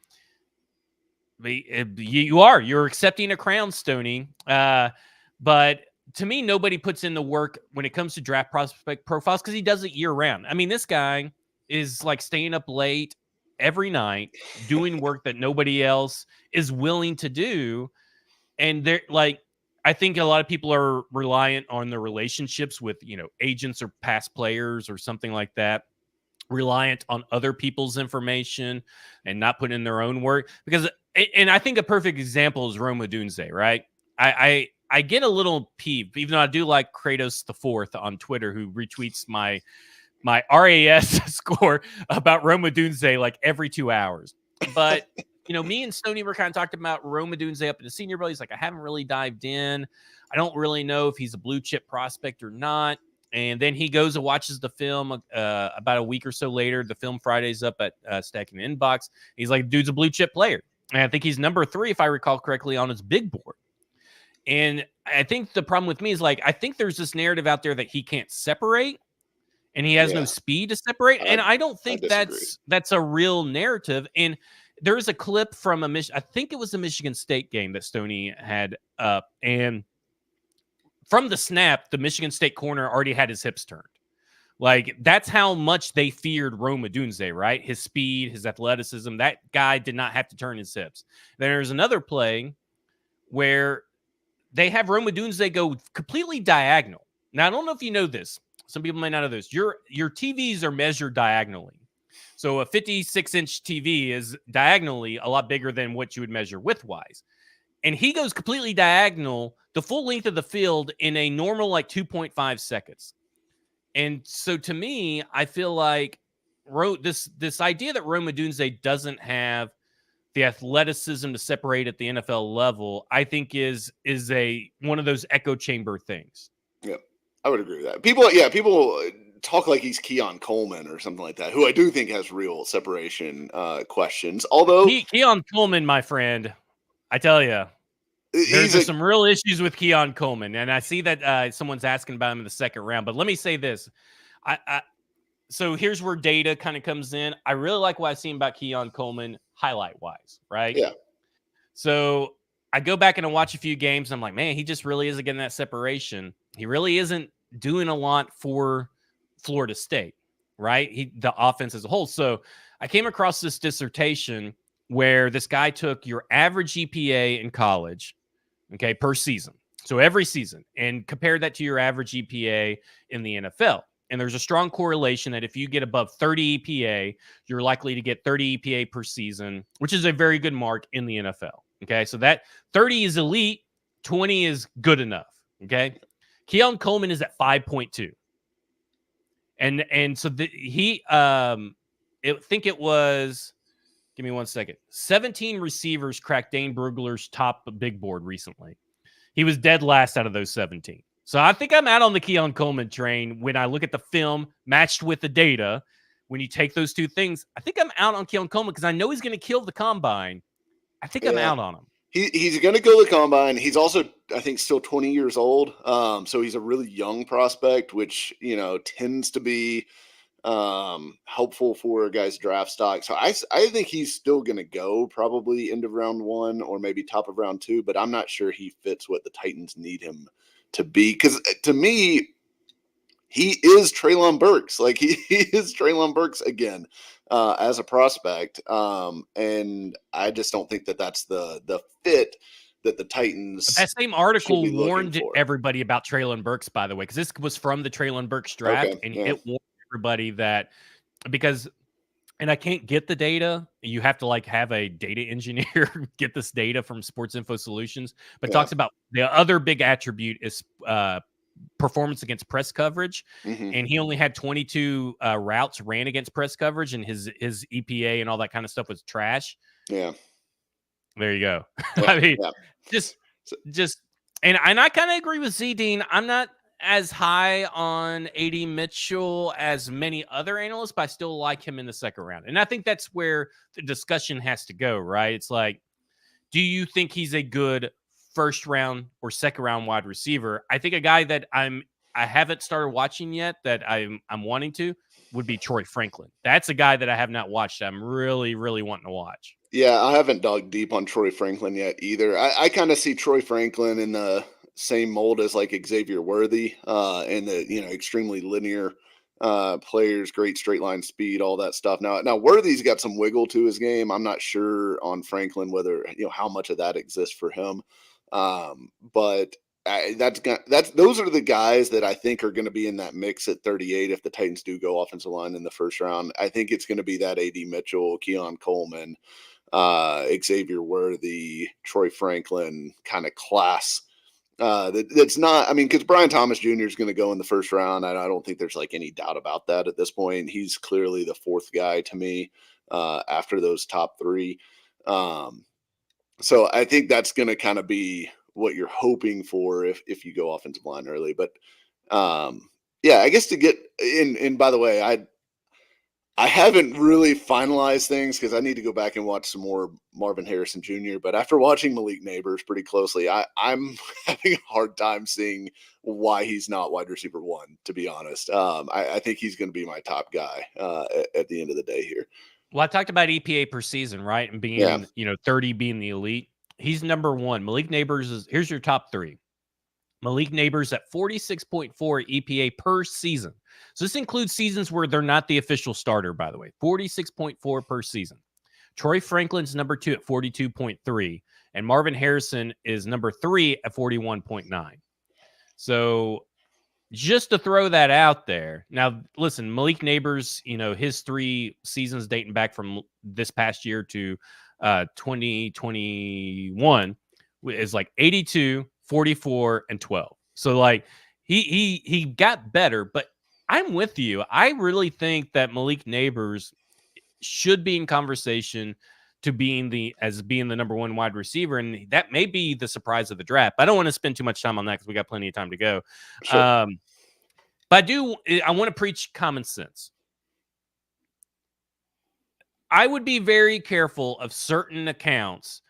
you're accepting a crown, Stoney. But to me, nobody puts in the work when it comes to draft prospect profiles, because he does it year round. I mean, this guy is like staying up late every night doing work that nobody else is willing to do. And they're like, I think a lot of people are reliant on their relationships with, agents or past players or something like that, reliant on other people's information and not putting in their own work. Because, and I think a perfect example is Rome Odunze, right? I get a little peeved, even though I do like Kratos the Fourth on Twitter, who retweets my RAS score about Rome Odunze like every 2 hours. But me and Stoney were kind of talking about Rome Odunze up in the Senior Bowl. He's like, I haven't really dived in. I don't really know if he's a blue chip prospect or not. And then he goes and watches the film about a week or so later. The film Friday's up at Stacking Inbox. He's like, dude's a blue chip player. And I think he's number 3, if I recall correctly, on his big board. And I think the problem with me is, like, I think there's this narrative out there that he can't separate and he has no yeah. speed to separate. And I don't I think disagree. that's a real narrative. And there's a clip from I think it was a Michigan State game that Stoney had up. And from the snap, the Michigan State corner already had his hips turned. Like, that's how much they feared Rome Odunze, right? His speed, his athleticism. That guy did not have to turn his hips. Then there's another play where they have Rome Odunze go completely diagonal. Now, I don't know if you know this. Some people might not know this. Your TVs are measured diagonally. So a 56-inch TV is diagonally a lot bigger than what you would measure width-wise. And he goes completely diagonal, the full length of the field in a normal, like, 2.5 seconds. And so to me, I feel like this idea that Rome Odunze doesn't have the athleticism to separate at the NFL level, I think is one of those echo chamber things. Yeah, I would agree with that. People talk like he's Keon Coleman or something like that, who I do think has real separation questions. Although Keon Coleman, my friend, I tell you, there's some real issues with Keon Coleman, and I see that someone's asking about him in the second round. But let me say this: so here's where data kind of comes in. I really like what I've seen about Keon Coleman highlight wise, right? Yeah. So I go back and I watch a few games, and I'm like, man, he just really isn't getting that separation. He really isn't doing a lot for Florida State, right? The offense as a whole. So I came across this dissertation where this guy took your average GPA in college, okay, per season. So every season, and compared that to your average GPA in the NFL. And there's a strong correlation that if you get above 30 EPA, you're likely to get 30 EPA per season, which is a very good mark in the NFL. Okay, so that 30 is elite, 20 is good enough. Okay, Keon Coleman is at 5.2. And so I think it was, give me 1 second, 17 receivers cracked Dane Brugler's top big board recently. He was dead last out of those 17. So I think I'm out on the Keon Coleman train when I look at the film matched with the data. When you take those two things, I think I'm out on Keon Coleman because I know he's going to kill the combine. I think I'm out on him. He's going to go the combine. He's also, I think, still 20 years old. So he's a really young prospect, which, tends to be helpful for a guy's draft stock. So I think he's still going to go probably end of round 1 or maybe top of round 2, but I'm not sure he fits what the Titans need him to be. Because to me, he is Treylon Burks. Like he is Treylon Burks again. As a prospect, and I just don't think that that's the fit that the Titans. That same article warned everybody about Treylon Burks, by the way, because this was from the Treylon Burks draft, and it warned everybody that and I can't get the data. You have to have a data engineer get this data from Sports Info Solutions, but talks about the other big attribute is performance against press coverage, and he only had 22 routes ran against press coverage, and his EPA and all that kind of stuff was trash. Yeah, there you go. I mean, just and I kind of agree with Z Dean. I'm not as high on AD Mitchell as many other analysts, but I still like him in the second round, and I think that's where the discussion has to go. Right? It's like, do you think he's a good first round or second round wide receiver? I think a guy that I haven't started watching yet that I'm wanting to would be Troy Franklin. That's a guy that I have not watched. I'm really, really wanting to watch. Yeah, I haven't dug deep on Troy Franklin yet either. I kind of see Troy Franklin in the same mold as like Xavier Worthy, and the extremely linear players, great straight line speed, all that stuff. Now Worthy's got some wiggle to his game. I'm not sure on Franklin whether how much of that exists for him. But those are the guys that I think are going to be in that mix at 38 if the Titans do go offensive line in the first round. I think it's going to be that AD Mitchell, Keon Coleman, Xavier Worthy, Troy Franklin kind of class. That's not, because Brian Thomas Jr. is going to go in the first round. I don't think there's any doubt about that at this point. He's clearly the fourth guy to me after those top three. So I think that's going to kind of be what you're hoping for if you go offensive line early. But I guess to get in, and by the way, I haven't really finalized things because I need to go back and watch some more Marvin Harrison Jr. But after watching Malik Neighbors pretty closely, I'm having a hard time seeing why he's not wide receiver 1, to be honest. I think he's going to be my top guy at the end of the day here. Well, I talked about EPA per season, right? And being, 30 being the elite. He's number 1. Malik Neighbors here's your top 3. Malik Neighbors at 46.4 EPA per season. So this includes seasons where they're not the official starter, by the way. 46.4 per season. Troy Franklin's number 2 at 42.3. And Marvin Harrison is number 3 at 41.9. So just to throw that out there. Now, listen, Malik Neighbors, his 3 seasons dating back from this past year to 2021 is like 82, 44, and 12. So like he got better, but I'm with you. I really think that Malik Neighbors should be in conversation to being the number 1 wide receiver, and that may be the surprise of the draft. I don't want to spend too much time on that because we got plenty of time to go. Sure. But I want to preach common sense. I would be very careful of certain accounts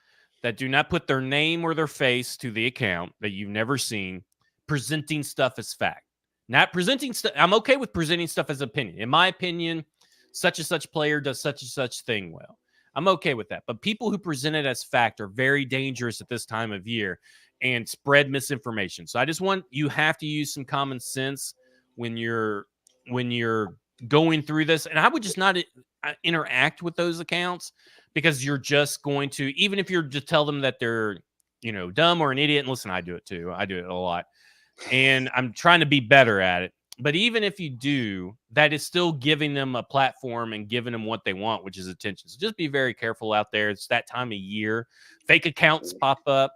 that do not put their name or their face to the account that you've never seen, presenting stuff as fact. Not presenting stuff. I'm okay with presenting stuff as opinion. In my opinion, such and such player does such and such thing well. I'm okay with that. But people who present it as fact are very dangerous at this time of year and spread misinformation. So I just want you have to use some common sense when you're going through this. And I would just not interact with those accounts because you're just going to, even if you're just tell them that they're, dumb or an idiot. And listen, I do it too. I do it a lot. And I'm trying to be better at it. But even if you do, that is still giving them a platform and giving them what they want, which is attention. So just be very careful out there. It's that time of year. Fake accounts pop up,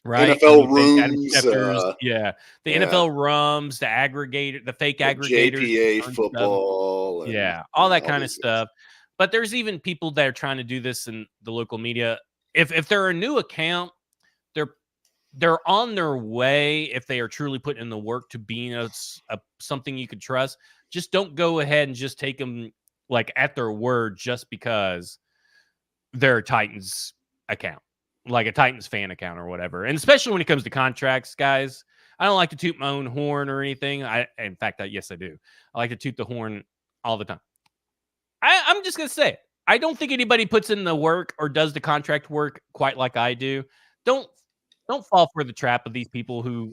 right? NFL rooms. The NFL rums, the aggregator, the fake aggregators. JPA football. All that kind of stuff. But there's even people that are trying to do this in the local media. If they're a new account, they're on their way if they are truly putting in the work to being something you could trust. Just don't go ahead and just take them like at their word just because they're a Titans account, like a Titans fan account or whatever. And especially when it comes to contracts, guys, I don't like to toot my own horn or anything. In fact, yes, I do. I like to toot the horn all the time. I'm just going to say it. I don't think anybody puts in the work or does the contract work quite like I do. Don't fall for the trap of these people who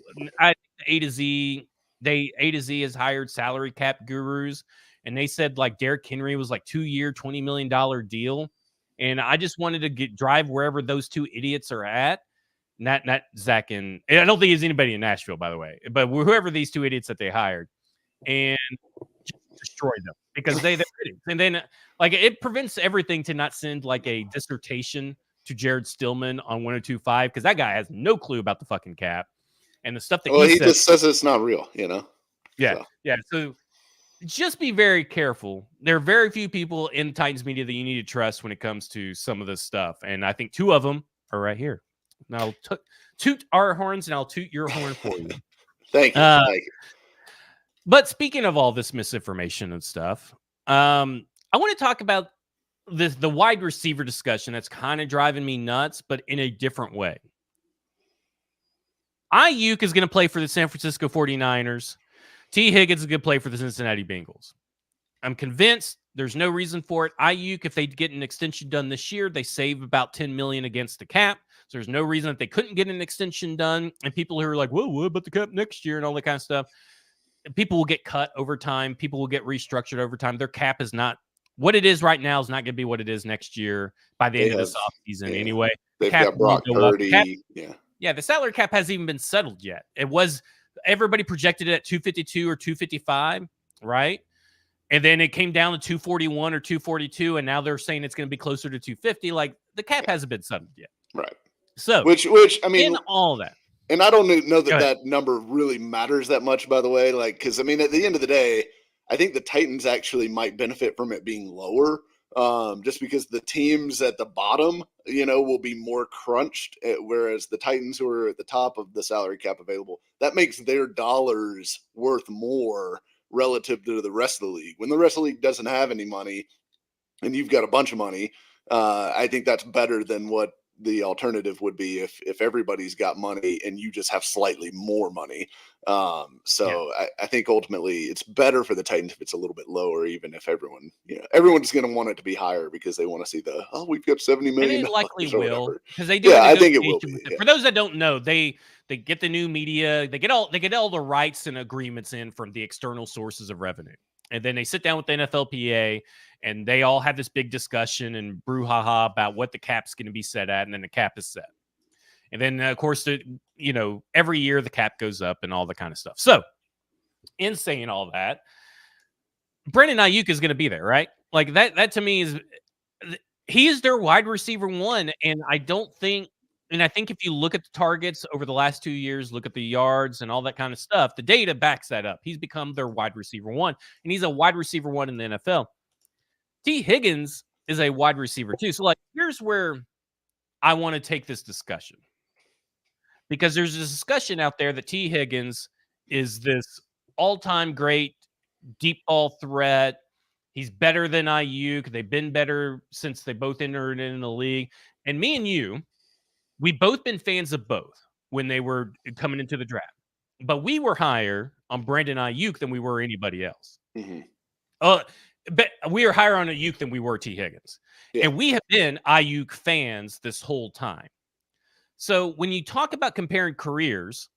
A to Z has hired salary cap gurus, and they said like Derrick Henry was like 2-year, $20 million deal. And I just wanted to drive wherever those 2 idiots are at. Not Zach and I don't think there's anybody in Nashville, by the way, but whoever these 2 idiots that they hired, and just destroy them because they're idiots. And then like it prevents everything to not send like a dissertation to Jared Stillman on 102.5 because that guy has no clue about the fucking cap and the stuff that he says, just says it's not real, Yeah. So just be very careful. There are very few people in Titans media that you need to trust when it comes to some of this stuff, and I think 2 of them are right here. Now toot our horns, and I'll toot your horn for you. Thank you. Thank you. But speaking of all this misinformation and stuff, I want to talk about the wide receiver discussion that's kind of driving me nuts, but in a different way. Ayuk is going to play for the San Francisco 49ers. T. Higgins is going to play for the Cincinnati Bengals. I'm convinced there's no reason for it. Ayuk, if they get an extension done this year, they save about $10 million against the cap. So there's no reason that they couldn't get an extension done. And people who are like, whoa, what about the cap next year and all that kind of stuff? People will get cut over time. People will get restructured over time. Their cap is not what it is right now is not going to be what it is next year by the end of this offseason anyway. They've got Brock Purdy. The salary cap hasn't even been settled yet. It was everybody projected it at 252 or 255, right? And then it came down to 241 or 242, and now they're saying it's going to be closer to 250. Like the cap hasn't been settled yet, right? So, which I mean, in all that, and I don't know that number really matters that much. By the way, like because I mean, at the end of the day, I think the Titans actually might benefit from it being lower, just because the teams at the bottom, will be more crunched, whereas the Titans who are at the top of the salary cap available, that makes their dollars worth more relative to the rest of the league. When the rest of the league doesn't have any money and you've got a bunch of money, I think that's better than what the alternative would be if everybody's got money and you just have slightly more money. So I think ultimately it's better for the Titans if it's a little bit lower, even if everyone's going to want it to be higher because they want to see we've got $70 And million. it likely or will, whatever. because they do. Yeah, I think it will be. For those that don't know, they get the new media, they get all the rights and agreements in from the external sources of revenue, and then they sit down with the NFLPA, and they all have this big discussion and brouhaha about what the cap's going to be set at, and then the cap is set. And then, of course, every year the cap goes up and all the kind of stuff. So, in saying all that, Brandon Ayuk is going to be there, right? Like that to me he is their wide receiver one. And I think if you look at the targets over the last 2 years, look at the yards and all that kind of stuff, the data backs that up. He's become their wide receiver one, and he's a wide receiver one in the NFL. T. Higgins is a wide receiver too. So, here's where I want to take this discussion. Because there's a discussion out there that T. Higgins is this all-time great deep ball threat. He's better than Ayuk. They've been better since they both entered in the league. And me and you, we've both been fans of both when they were coming into the draft. But we were higher on Brandon Ayuk than we were anybody else. Mm-hmm. But we are higher on Ayuk than we were T. Higgins. Yeah. And we have been Ayuk fans this whole time. So when you talk about comparing careers,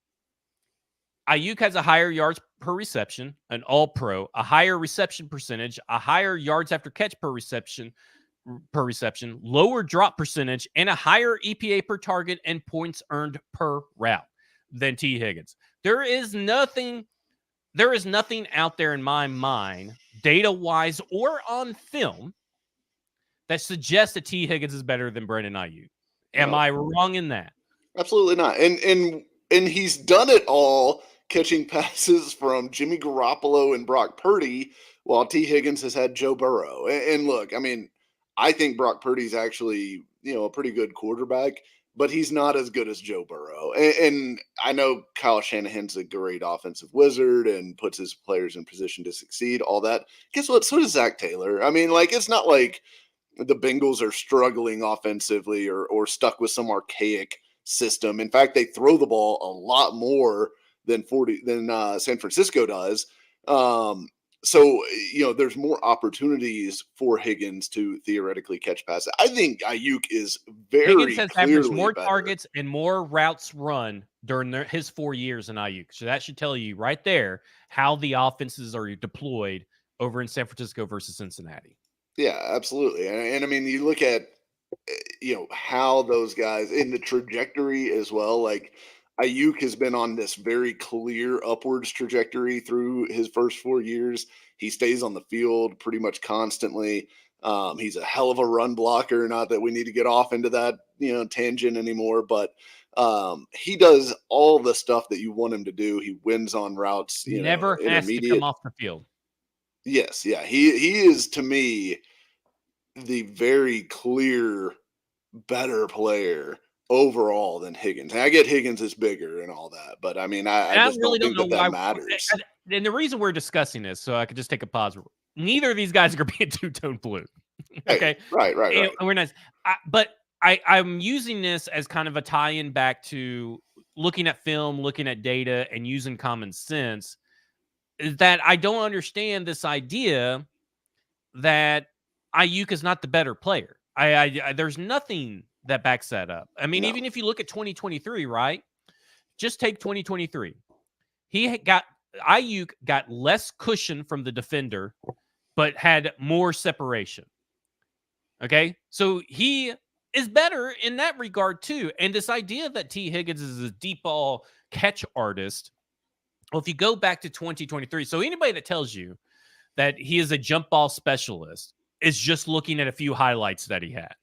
Ayuk has a higher yards per reception, an all-pro, a higher reception percentage, a higher yards after catch per reception, lower drop percentage, and a higher EPA per target and points earned per route than T. Higgins. There is nothing out there in my mind, data-wise or on film, that suggests that T. Higgins is better than Brandon Ayuk. Am I wrong in that? Absolutely not. And he's done it all catching passes from Jimmy Garoppolo and Brock Purdy, while T. Higgins has had Joe Burrow. And look, I mean, I think Brock Purdy's actually, a pretty good quarterback, but he's not as good as Joe Burrow. And I know Kyle Shanahan's a great offensive wizard and puts his players in position to succeed, all that. Guess what? So does Zach Taylor. I mean, it's not like the Bengals are struggling offensively or stuck with some archaic system. In fact, they throw the ball a lot more than San Francisco does. So there's more opportunities for Higgins to theoretically catch passes. I think Ayuk is Higgins has averaged more better. targets and more routes run during his 4 years in Ayuk. So that should tell you right there how the offenses are deployed over in San Francisco versus Cincinnati. Yeah, absolutely. And I mean, you look at, how those guys in the trajectory as well, Ayuk has been on this very clear upwards trajectory through his first 4 years. He stays on the field pretty much constantly. He's a hell of a run blocker. Not that we need to get off into that, tangent anymore, but he does all the stuff that you want him to do. He wins on routes. He never has to come off the field. Yes, yeah. He is, to me, the very clear better player overall than Higgins. And I get Higgins is bigger and all that, but I mean, I just really don't think that matters. And the reason we're discussing this, so I could just take a pause. Neither of these guys are going to be a two-tone blue. Okay, right. And we're nice, but I'm using this as kind of a tie-in back to looking at film, looking at data, and using common sense. Is that I don't understand this idea that Ayuk is not the better player. There's nothing that backs that up. I mean, even if you look at 2023, right? Just take 2023. Ayuk got less cushion from the defender, but had more separation. Okay? So he is better in that regard too. And this idea that T. Higgins is a deep ball catch artist, well, if you go back to 2023, so anybody that tells you that he is a jump ball specialist is just looking at a few highlights that he had.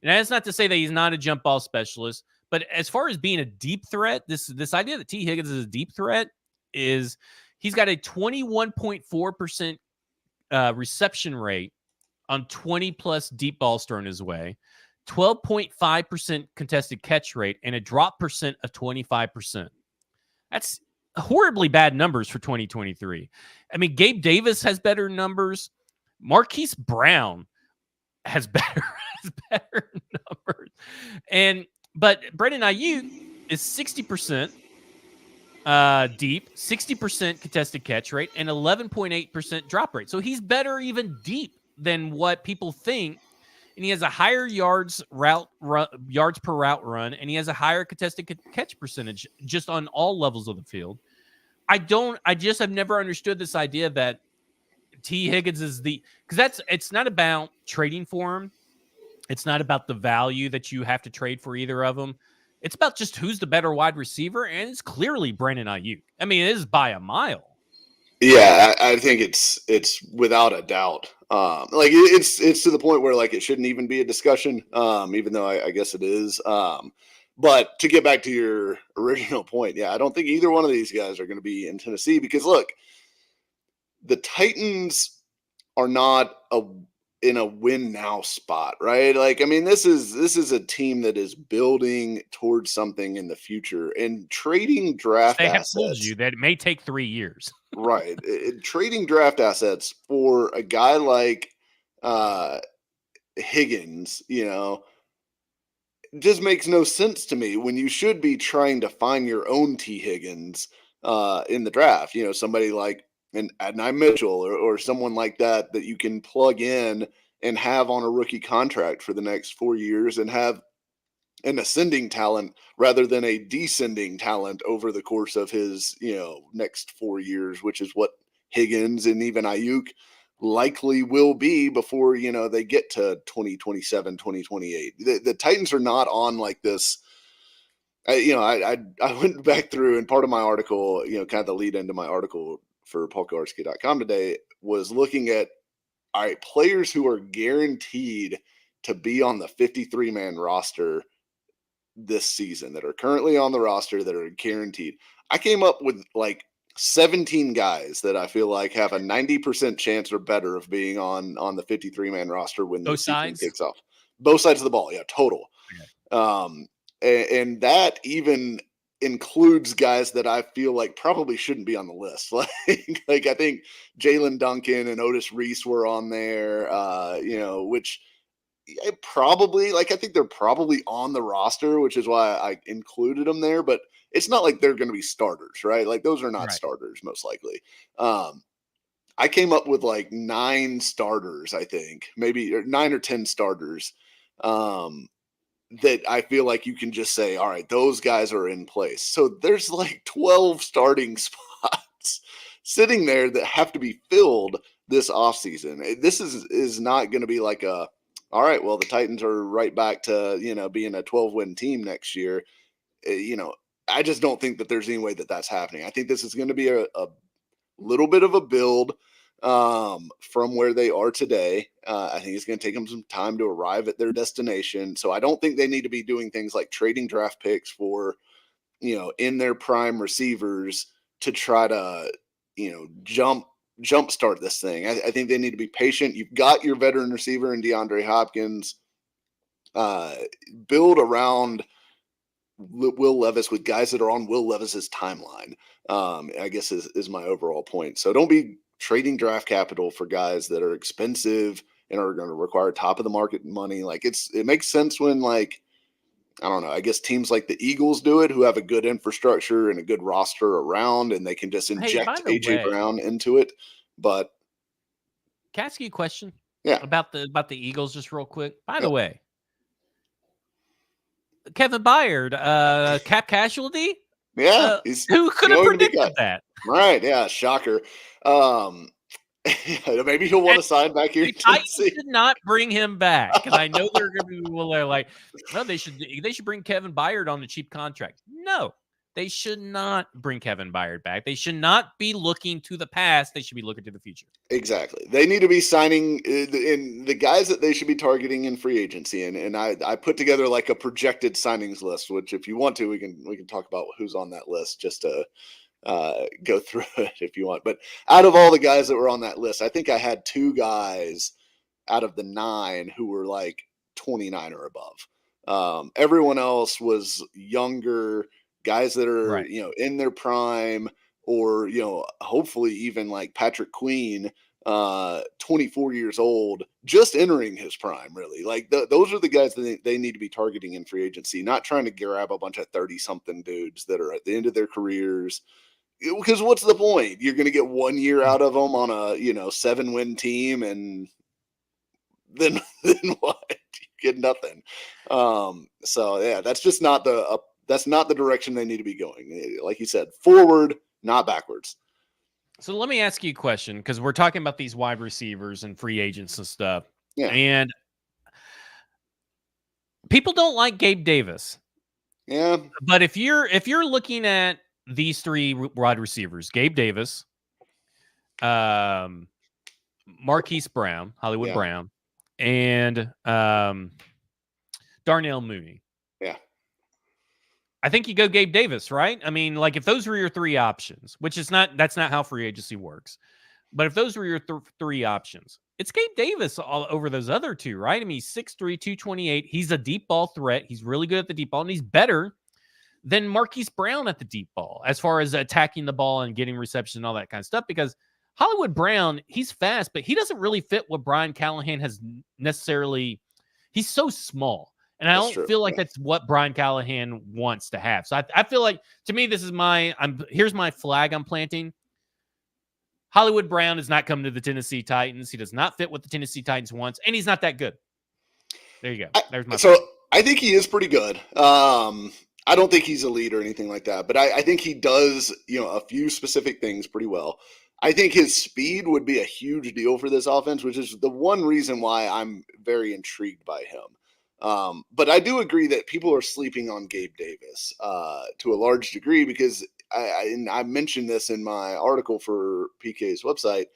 And that's not to say that he's not a jump ball specialist, but as far as being a deep threat, this idea that T. Higgins is a deep threat is he's got a 21.4% reception rate on 20-plus deep balls thrown his way, 12.5% contested catch rate, and a drop percent of 25%. That's horribly bad numbers for 2023. I mean, Gabe Davis has better numbers. Marquise Brown has better has better numbers. But Brandon Ayuk is 60% deep, 60% contested catch rate, and 11.8% drop rate. So he's better even deep than what people think. And he has a higher yards per route run, and he has a higher contested catch percentage just on all levels of the field. I just have never understood this idea that T. Higgins is because it's not about trading for him. It's not about the value that you have to trade for either of them. It's about just who's the better wide receiver, and it's clearly Brandon Ayuk. I mean, it is by a mile. Yeah, I think it's without a doubt. Like it's to the point where like it shouldn't even be a discussion. Even though I guess it is. But to get back to your original point, yeah, I don't think either one of these guys are going to be in Tennessee because look, the Titans are not in a win now spot, right? Like, I mean, this is a team that is building towards something in the future and trading draft They have assets. told you that it may take 3 years. Right. Trading draft assets for a guy like Higgins, just makes no sense to me when you should be trying to find your own T. Higgins in the draft. Somebody like an Adonai Mitchell or someone like that you can plug in and have on a rookie contract for the next 4 years and have an ascending talent rather than a descending talent over the course of his, next 4 years, which is what Higgins and even Ayuk likely will be before, they get to 2027, 2028. The Titans are not on like this. I went back through and part of my article, kind of the lead into my article for PaulKowarski.com today was looking at, all right, players who are guaranteed to be on the 53-man roster this season that are currently on the roster that are guaranteed. I came up with like 17 guys that I feel like have a 90% chance or better of being on the 53-man roster when the season kicks off. Both sides of the ball, yeah, total. Okay. And that even includes guys that I feel like probably shouldn't be on the list. Like I think Jalen Duncan and Otis Reese were on there, which probably I think they're probably on the roster, which is why I included them there, but it's not like they're going to be starters, right? Like those are not starters most likely. I came up with like 9 starters, I think maybe 9 or 10 starters that I feel like you can just say, all right, those guys are in place. So there's like 12 starting spots sitting there that have to be filled this offseason. This is not going to be like all right, well, the Titans are right back to, being a 12-win team next year. I just don't think that there's any way that that's happening. I think this is going to be a little bit of a build from where they are today. I think it's going to take them some time to arrive at their destination. So I don't think they need to be doing things like trading draft picks for, in their prime receivers to try to, jumpstart this thing. I think they need to be patient. You've got your veteran receiver in DeAndre Hopkins. Build around Will Levis with guys that are on Will Levis's timeline. I guess is my overall point. So don't be trading draft capital for guys that are expensive and are going to require top of the market money. Like it makes sense when I don't know, I guess teams like the Eagles do it, who have a good infrastructure and a good roster around, and they can just inject AJ Brown into it. But can I ask you a question? Yeah. About the Eagles just real quick. By the way, Kevin Byard, cap casualty? Yeah. Who could have predicted that? Right. Yeah. Shocker. Maybe he'll want to sign back here. I should not bring him back because I know there are going to be people that are like, no, they should bring Kevin Byard on a cheap contract. No, they should not bring Kevin Byard back. They should not be looking to the past. They should be looking to the future. Exactly. They need to be signing in the guys that they should be targeting in free agency. And I put together like a projected signings list, which if you want to, we can talk about who's on that list just to go through it if you want. But out of all the guys that were on that list, I think I had 2 guys out of the 9 who were like 29 or above. Everyone else was younger guys that are, in their prime, or, hopefully even like Patrick Queen, 24 years old, just entering his prime, really. Like those are the guys that they need to be targeting in free agency, not trying to grab a bunch of 30-something dudes that are at the end of their careers. Because what's the point? You're going to get 1 year out of them on a 7-win team, and then what? You get nothing. So yeah, that's just not that's not the direction they need to be going. Like you said, forward, not backwards. So let me ask you a question, because we're talking about these wide receivers and free agents and stuff. Yeah. And people don't like Gabe Davis. Yeah. But if you're looking at these three wide receivers, Gabe Davis, Marquise Brown, Hollywood Brown, and Darnell Mooney. Yeah. I think you go Gabe Davis, right? I mean, like, if those were your three options, which is that's not how free agency works. But if those were your three options, it's Gabe Davis all over those other two, right? I mean, he's 6'3", 228. He's a deep ball threat. He's really good at the deep ball, and he's better than Marquise Brown at the deep ball as far as attacking the ball and getting reception and all that kind of stuff. Because Hollywood Brown, he's fast, but he doesn't really fit what Brian Callahan has necessarily. He's so small. And I don't feel like that's what Brian Callahan wants to have. So I feel like, to me, this is here's my flag I'm planting. Hollywood Brown is not coming to the Tennessee Titans. He does not fit what the Tennessee Titans wants, and he's not that good. There you go. There's my flag. I think he is pretty good. I don't think he's elite or anything like that, but I think he does, a few specific things pretty well. I think his speed would be a huge deal for this offense, which is the one reason why I'm very intrigued by him. But I do agree that people are sleeping on Gabe Davis to a large degree, because I mentioned this in my article for PK's website.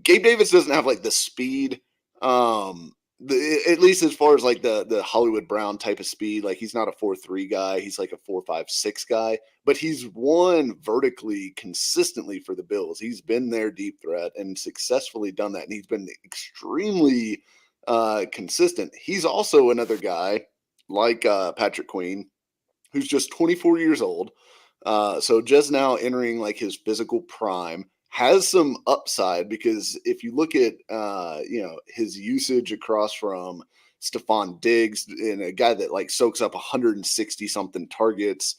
Gabe Davis doesn't have like the speed, at least as far as like the Hollywood Brown type of speed. Like, he's not a 4.3 guy. He's like a 4.5-6 guy, but he's won vertically consistently for the Bills. He's been their deep threat and successfully done that. And he's been extremely consistent. He's also another guy like Patrick Queen, who's just 24 years old. So just now entering like his physical prime, has some upside, because if you look at his usage across from Stephon Diggs, and a guy that like soaks up 160 something targets,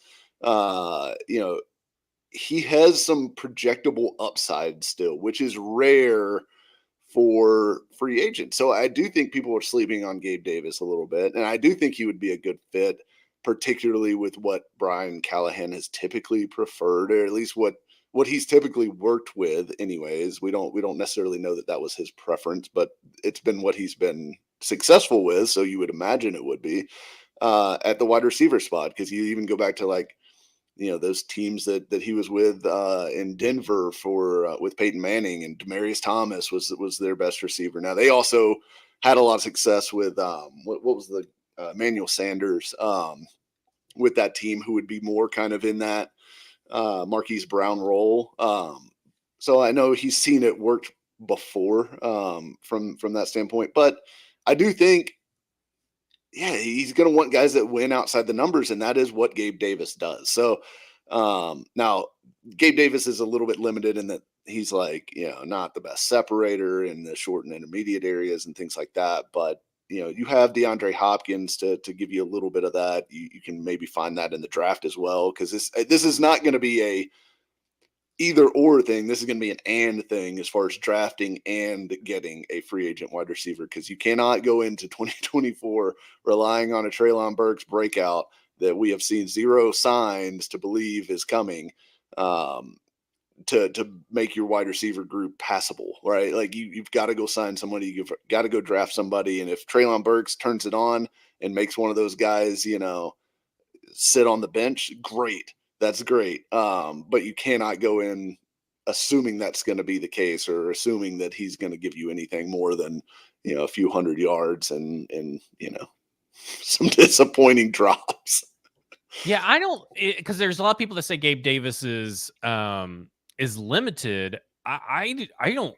he has some projectable upside still, which is rare for free agents. So I do think people are sleeping on Gabe Davis a little bit, and I do think he would be a good fit, particularly with what Brian Callahan has typically preferred, or at least what he's typically worked with anyways. We don't necessarily know that was his preference, but it's been what he's been successful with, so you would imagine it would be at the wide receiver spot, because you even go back to like those teams that he was with in Denver with Peyton Manning, and Demaryius Thomas was their best receiver. Now, they also had a lot of success with what was the Emmanuel Sanders with that team, who would be more kind of in that Marquise Brown role. So I know he's seen it worked before from that standpoint, but I do think, he's going to want guys that win outside the numbers, and that is what Gabe Davis does. So now Gabe Davis is a little bit limited in that he's like, not the best separator in the short and intermediate areas and things like that. But, you have DeAndre Hopkins to give you a little bit of that. You can maybe find that in the draft as well, because this is not going to be a either or thing. This is going to be an and thing as far as drafting and getting a free agent wide receiver, because you cannot go into 2024 relying on a Treylon Burks breakout that we have seen zero signs to believe is coming to make your wide receiver group passable, right? Like, you've got to go sign somebody, you've got to go draft somebody. And if Treylon Burks turns it on and makes one of those guys, sit on the bench, great. That's great. But you cannot go in assuming that's going to be the case, or assuming that he's going to give you anything more than, a few hundred yards and some disappointing drops. Yeah, I don't, because there's a lot of people that say Gabe Davis is limited. I don't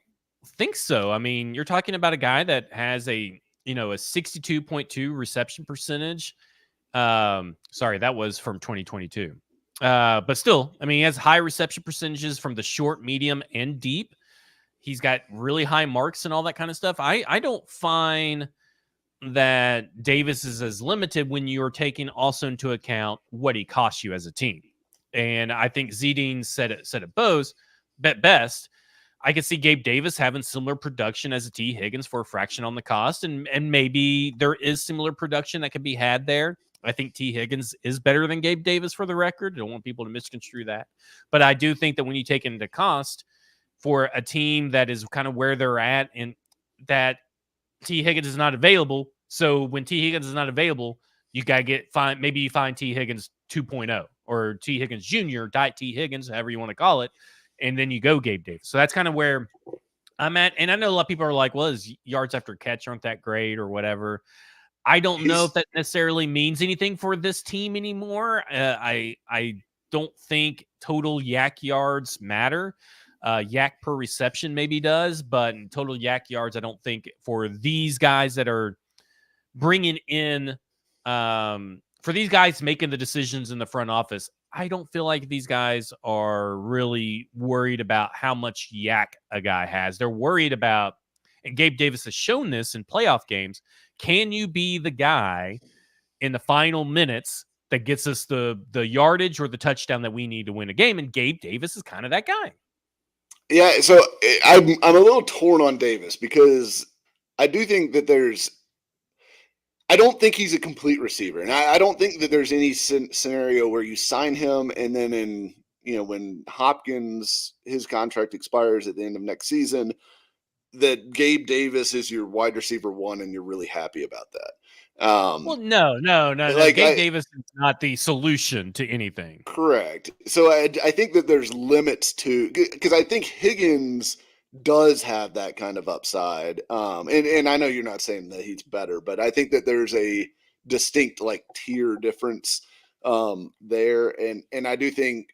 think so. I mean, you're talking about a guy that has a 62.2 reception percentage. Sorry, that was from 2022. But still, I mean, he has high reception percentages from the short, medium, and deep. He's got really high marks and all that kind of stuff. I don't find that Davis is as limited when you're taking also into account what he costs you as a team. And I think Zedine said it best. I could see Gabe Davis having similar production as a T. Higgins for a fraction on the cost, and maybe there is similar production that could be had there. I think T. Higgins is better than Gabe Davis for the record. I don't want people to misconstrue that. But I do think that when you take into cost for a team that is kind of where they're at and that T. Higgins is not available. So when T. Higgins is not available, you got to maybe you find T. Higgins 2.0 or T. Higgins Jr., Diet T. Higgins, however you want to call it. And then you go Gabe Davis. So that's kind of where I'm at. And I know a lot of people are like, well, his yards after catch aren't that great or whatever. I don't know if that necessarily means anything for this team anymore. I don't think total yak yards matter. Yak per reception maybe does, but in total yak yards, I don't think for these guys that are bringing in, for these guys making the decisions in the front office, I don't feel like these guys are really worried about how much yak a guy has. They're worried about, and Gabe Davis has shown this in playoff games, can you be the guy in the final minutes that gets us the yardage or the touchdown that we need to win a game? And Gabe Davis is kind of that guy. Yeah, so I'm a little torn on Davis because I do think that I don't think he's a complete receiver, and I don't think that there's any scenario where you sign him and then when Hopkins, his contract expires at the end of next season, that Gabe Davis is your wide receiver one and you're really happy about that. Well, no. Like, Gabe Davis is not the solution to anything. Correct. So I think that there's limits to, because I think Higgins does have that kind of upside. And I know you're not saying that he's better, but I think that there's a distinct like tier difference there. And I do think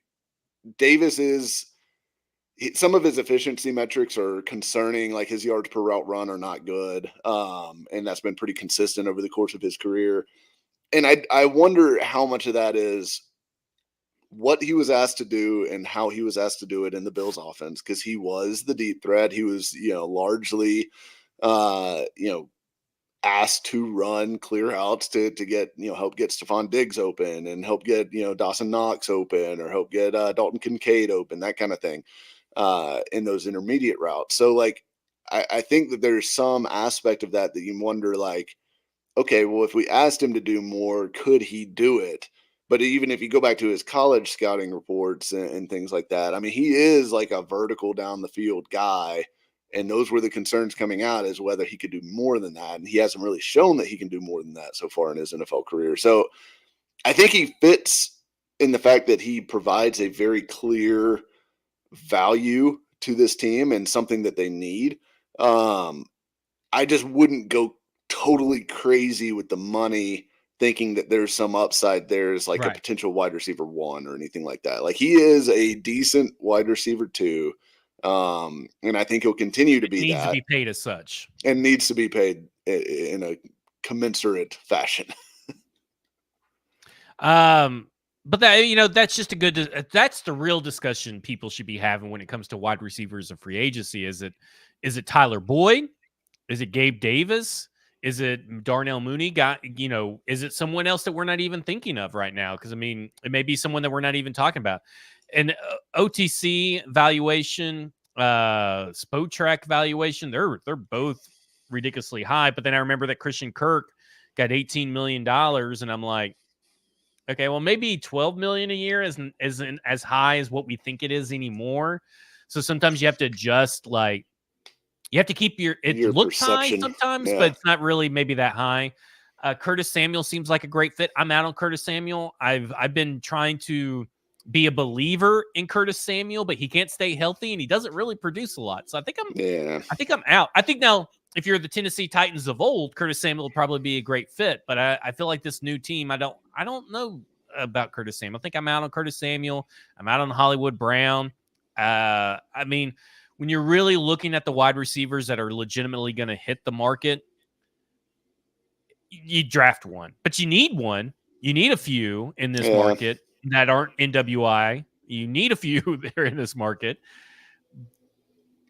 Davis some of his efficiency metrics are concerning, like his yards per route run are not good. And that's been pretty consistent over the course of his career. And I wonder how much of that is what he was asked to do and how he was asked to do it in the Bills offense, because he was the deep threat. He was, largely, asked to run clear outs to get, help get Stephon Diggs open and help get, Dawson Knox open or help get Dalton Kincaid open, that kind of thing in those intermediate routes. So like, I think that there's some aspect of that you wonder like, okay, well, if we asked him to do more, could he do it? But even if you go back to his college scouting reports and things like that, I mean, he is like a vertical down the field guy. And those were the concerns coming out, is whether he could do more than that. And he hasn't really shown that he can do more than that so far in his NFL career. So I think he fits in the fact that he provides a very clear value to this team and something that they need. I just wouldn't go totally crazy with the money thinking that there's some upside there as like a potential wide receiver one or anything like that. Like he is a decent wide receiver too. And I think he'll continue to be needs to be paid as such and needs to be paid in a commensurate fashion. But that, that's just that's the real discussion people should be having when it comes to wide receivers of free agency. Is it Tyler Boyd? Is it Gabe Davis? Is it Darnell Mooney? Is it someone else that we're not even thinking of right now? Because I mean, it may be someone that we're not even talking about. And OTC valuation, Spotrac valuation, they're both ridiculously high. But then I remember that Christian Kirk got $18 million, and I'm like, okay, well maybe 12 million a year isn't as high as what we think it is anymore. So sometimes you have to adjust, like you have to keep your looks high sometimes, but it's not really maybe that high. Curtis Samuel seems like a great fit. I'm out on Curtis Samuel. I've been trying to be a believer in Curtis Samuel, but he can't stay healthy and he doesn't really produce a lot. So I think I'm out. I think now if you're the Tennessee Titans of old, Curtis Samuel will probably be a great fit. But I feel like this new team, I don't know about Curtis Samuel. I think I'm out on Curtis Samuel. I'm out on Hollywood Brown. I mean, when you're really looking at the wide receivers that are legitimately going to hit the market, you draft one, but you need one. You need a few in this market that aren't NWI. You need a few there in this market.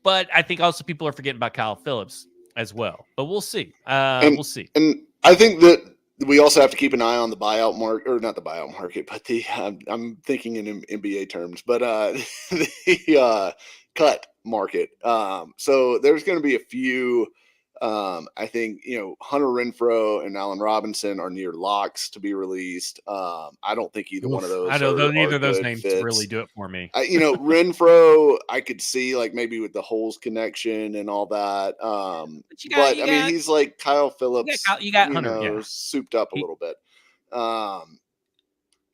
But I think also people are forgetting about Kyle Phillips as well. But we'll see. We'll see. And I think that we also have to keep an eye on the buyout market, or not the buyout market, but the I'm thinking in NBA terms, but the cut market. So there's going to be a few. I think Hunter Renfrow and Allen Robinson are near locks to be released. I don't think either one of those. I don't know. Neither of those good names fits. really do it for me. Renfrow, I could see like maybe with the holes connection and all that. But I mean, he's like Kyle Phillips. You got Hunter, souped up a little bit. And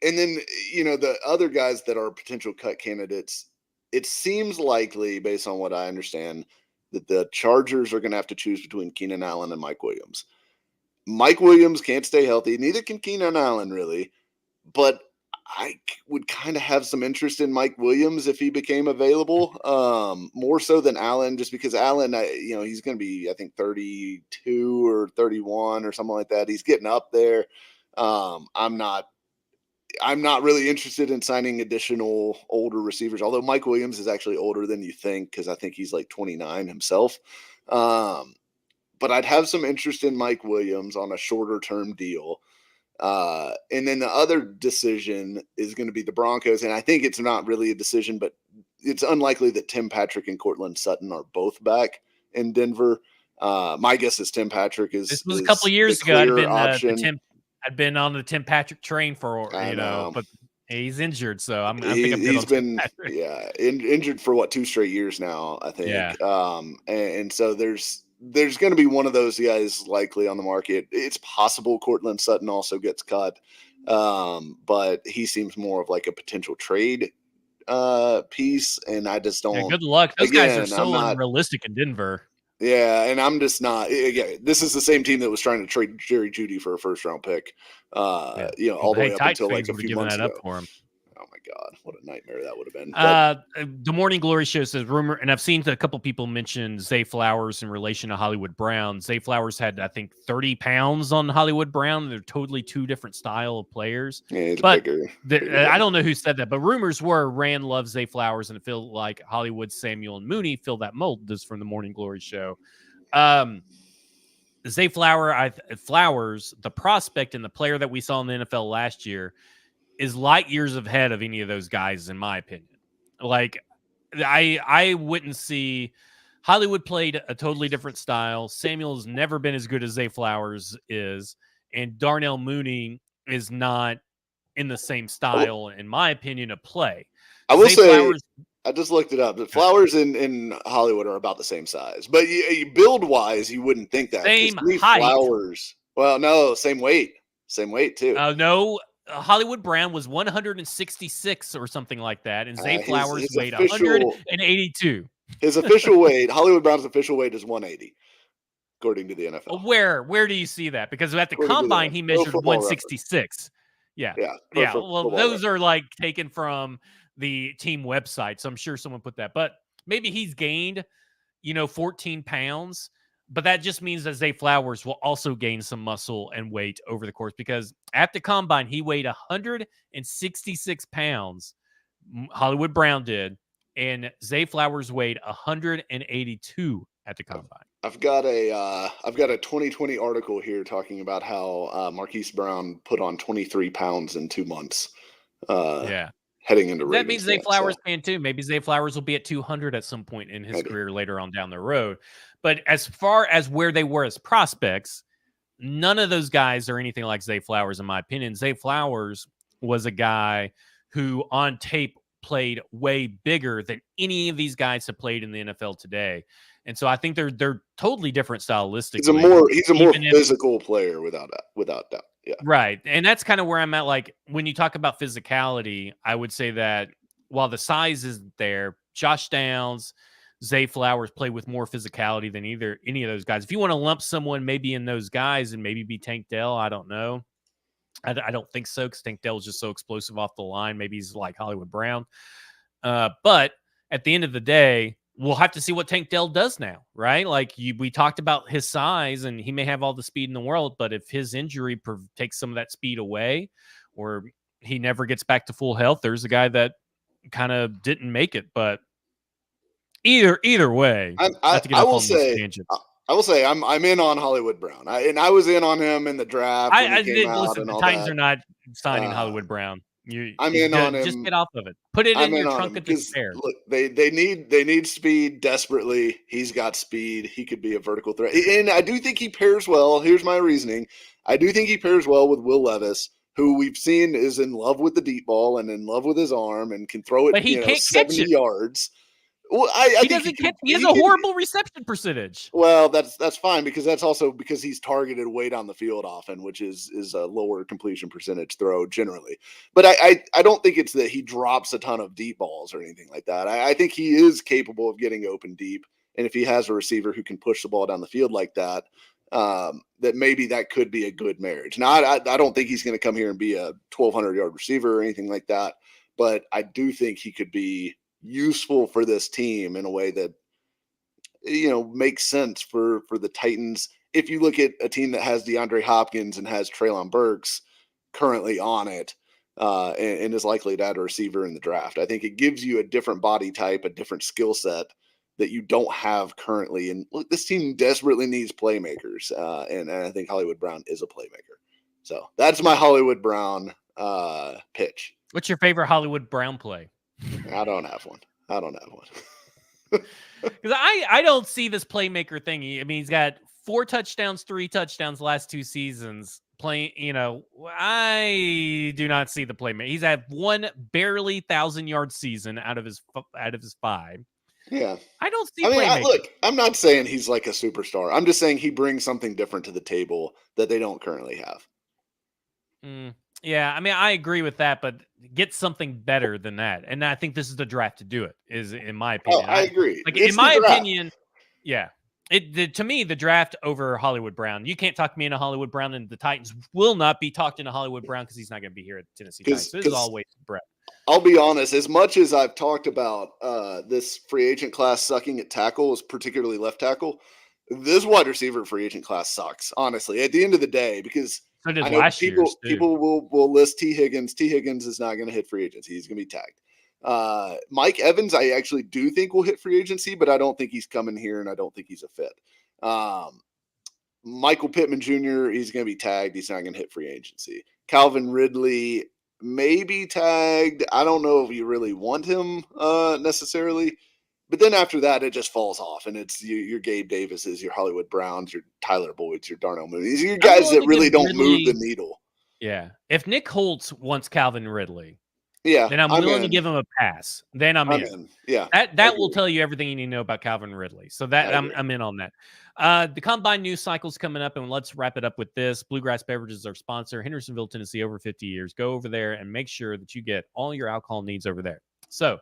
then the other guys that are potential cut candidates. It seems likely, based on what I understand, that the Chargers are going to have to choose between Keenan Allen and Mike Williams. Mike Williams can't stay healthy. Neither can Keenan Allen, really. But I would kind of have some interest in Mike Williams if he became available, more so than Allen, just because Allen, he's going to be, I think, 32 or 31 or something like that. He's getting up there. I'm not really interested in signing additional older receivers, although Mike Williams is actually older than you think, because I think he's like 29 himself. But I'd have some interest in Mike Williams on a shorter term deal. And then the other decision is going to be the Broncos. And I think it's not really a decision, but it's unlikely that Tim Patrick and Cortland Sutton are both back in Denver. My guess is Tim Patrick is. This was a couple years ago. I'd been on the Tim Patrick train for, but he's injured. So he's been injured for 2 straight years now, I think. Yeah. And so there's going to be one of those guys likely on the market. It's possible Cortland Sutton also gets cut. But he seems more of like a potential trade piece. And I just don't. Yeah, good luck. Those guys are so unrealistic in Denver. Yeah, and I'm just not. Yeah, this is the same team that was trying to trade Jerry Jeudy for a first-round pick. All the way up until like a few months ago. For him. Oh my God, what a nightmare that would have been. The Morning Glory show says rumor, and I've seen a couple people mention Zay Flowers in relation to Hollywood Brown. Zay Flowers had, I think, 30 pounds on Hollywood Brown. They're totally two different style of players. Yeah, he's bigger. I don't know who said that, but rumors were Rand loves Zay Flowers, and it felt like Hollywood, Samuel, and Mooney fill that mold. This is from the Morning Glory show. Zay Flowers, the prospect and the player that we saw in the NFL last year, is light years ahead of any of those guys, in my opinion. Like, I wouldn't see Hollywood played a totally different style. Samuel's never been as good as Zay Flowers is, and Darnell Mooney is not in the same style, in my opinion, of play. I will say, Flowers, I just looked it up. The Flowers in Hollywood are about the same size, but build wise, you wouldn't think that. Same height. Flowers, well, no, same weight too. No. Hollywood Brown was 166 or something like that, and Zay Flowers weighed 182. His official weight, Hollywood Brown's official weight is 180, according to the NFL. Where do you see that? Because at the combine, he measured 166. Yeah. Well, those are like taken from the team website, so I'm sure someone put that. But maybe he's gained, 14 pounds. But that just means that Zay Flowers will also gain some muscle and weight over the course, because at the combine, he weighed 166 pounds. Hollywood Brown did. And Zay Flowers weighed 182 at the combine. I've got a 2020 article here talking about how Marquise Brown put on 23 pounds in 2 months. Heading into that means Zay Flowers can too. Maybe Zay Flowers will be at 200 at some point in his career later on down the road. But as far as where they were as prospects, none of those guys are anything like Zay Flowers, in my opinion. Zay Flowers was a guy who on tape played way bigger than any of these guys have played in the NFL today. And so I think they're totally different stylistically. He's a more physical player without doubt. Yeah. Right. And that's kind of where I'm at. Like, when you talk about physicality, I would say that while the size isn't there, Josh Downs, Zay Flowers play with more physicality than any of those guys. If you want to lump someone maybe in those guys and maybe be Tank Dell, I don't know. I don't think so, because Tank Dell is just so explosive off the line. Maybe he's like Hollywood Brown. But at the end of the day, we'll have to see what Tank Dell does now, right? Like, we talked about his size, and he may have all the speed in the world, but if his injury takes some of that speed away, or he never gets back to full health, there's a guy that kind of didn't make it. But Either way, not to get I off will on this say, tangent. I will say, I'm in on Hollywood Brown. I was in on him in the draft when he I came did out listen. and The all Titans are that. not signing Uh, Hollywood Brown. You I'm in on just him. get off of it. Put it I'm in in your on trunk him of because despair. look, they need speed desperately. He's got speed. He could be a vertical threat, and I do think he pairs well. Here's my reasoning: I do think he pairs well with Will Levis, who we've seen is in love with the deep ball and in love with his arm and can throw it, But he can't catch 70 it. yards. Well, I He think doesn't catch. He has he a can. horrible reception percentage. Well, that's fine because that's also because he's targeted way down the field often, which is a lower completion percentage throw generally. But I don't think it's that he drops a ton of deep balls or anything like that. I think he is capable of getting open deep, and if he has a receiver who can push the ball down the field like that, that maybe that could be a good marriage. Now, I don't think he's going to come here and be a 1,200-yard receiver or anything like that, but I do think he could be useful for this team in a way that makes sense for the Titans. If you look at a team that has DeAndre Hopkins and has Treylon Burks currently on it, and is likely to add a receiver in the draft, I think it gives you a different body type, a different skill set that you don't have currently. And look, this team desperately needs playmakers, and I think Hollywood Brown is a playmaker. So that's my Hollywood Brown pitch. What's your favorite Hollywood Brown play? I don't have one. Because I don't see this playmaker thing. I mean, he's got 4 touchdowns, 3 touchdowns last 2 seasons. I do not see the playmaker. He's had one barely 1,000-yard season out of his 5. Yeah, I don't see. I mean, look, I'm not saying he's like a superstar. I'm just saying he brings something different to the table that they don't currently have. Yeah, I mean, I agree with that, but get something better than that. And I think this is the draft to do it, is in my opinion. I agree. Like, in my opinion, yeah. To me, the draft over Hollywood Brown. You can't talk me into Hollywood Brown, and the Titans will not be talked into Hollywood Brown because he's not going to be here at Tennessee Titans. So this is all wasted breath. I'll be honest, as much as I've talked about this free agent class sucking at tackle, particularly left tackle, this wide receiver free agent class sucks, honestly, at the end of the day, because so did I know people will list T. Higgins. T. Higgins is not going to hit free agency. He's going to be tagged. Mike Evans, I actually do think will hit free agency, but I don't think he's coming here, and I don't think he's a fit. Michael Pittman Jr., he's going to be tagged. He's not going to hit free agency. Calvin Ridley may be tagged. I don't know if you really want him necessarily. But then after that, it just falls off, and it's your Gabe Davises, your Hollywood Browns, your Tyler Boyds, your Darnell Mooney's, your guys that really don't move the needle. Yeah. If Nick Holtz wants Calvin Ridley, yeah, then I'm willing to give him a pass. Then I'm in. Yeah, that will tell you everything you need to know about Calvin Ridley. So that I'm in on that. The Combine news cycle's coming up, and let's wrap it up with this. Bluegrass Beverages is our sponsor. Hendersonville, Tennessee, over 50 years. Go over there and make sure that you get all your alcohol needs over there. So,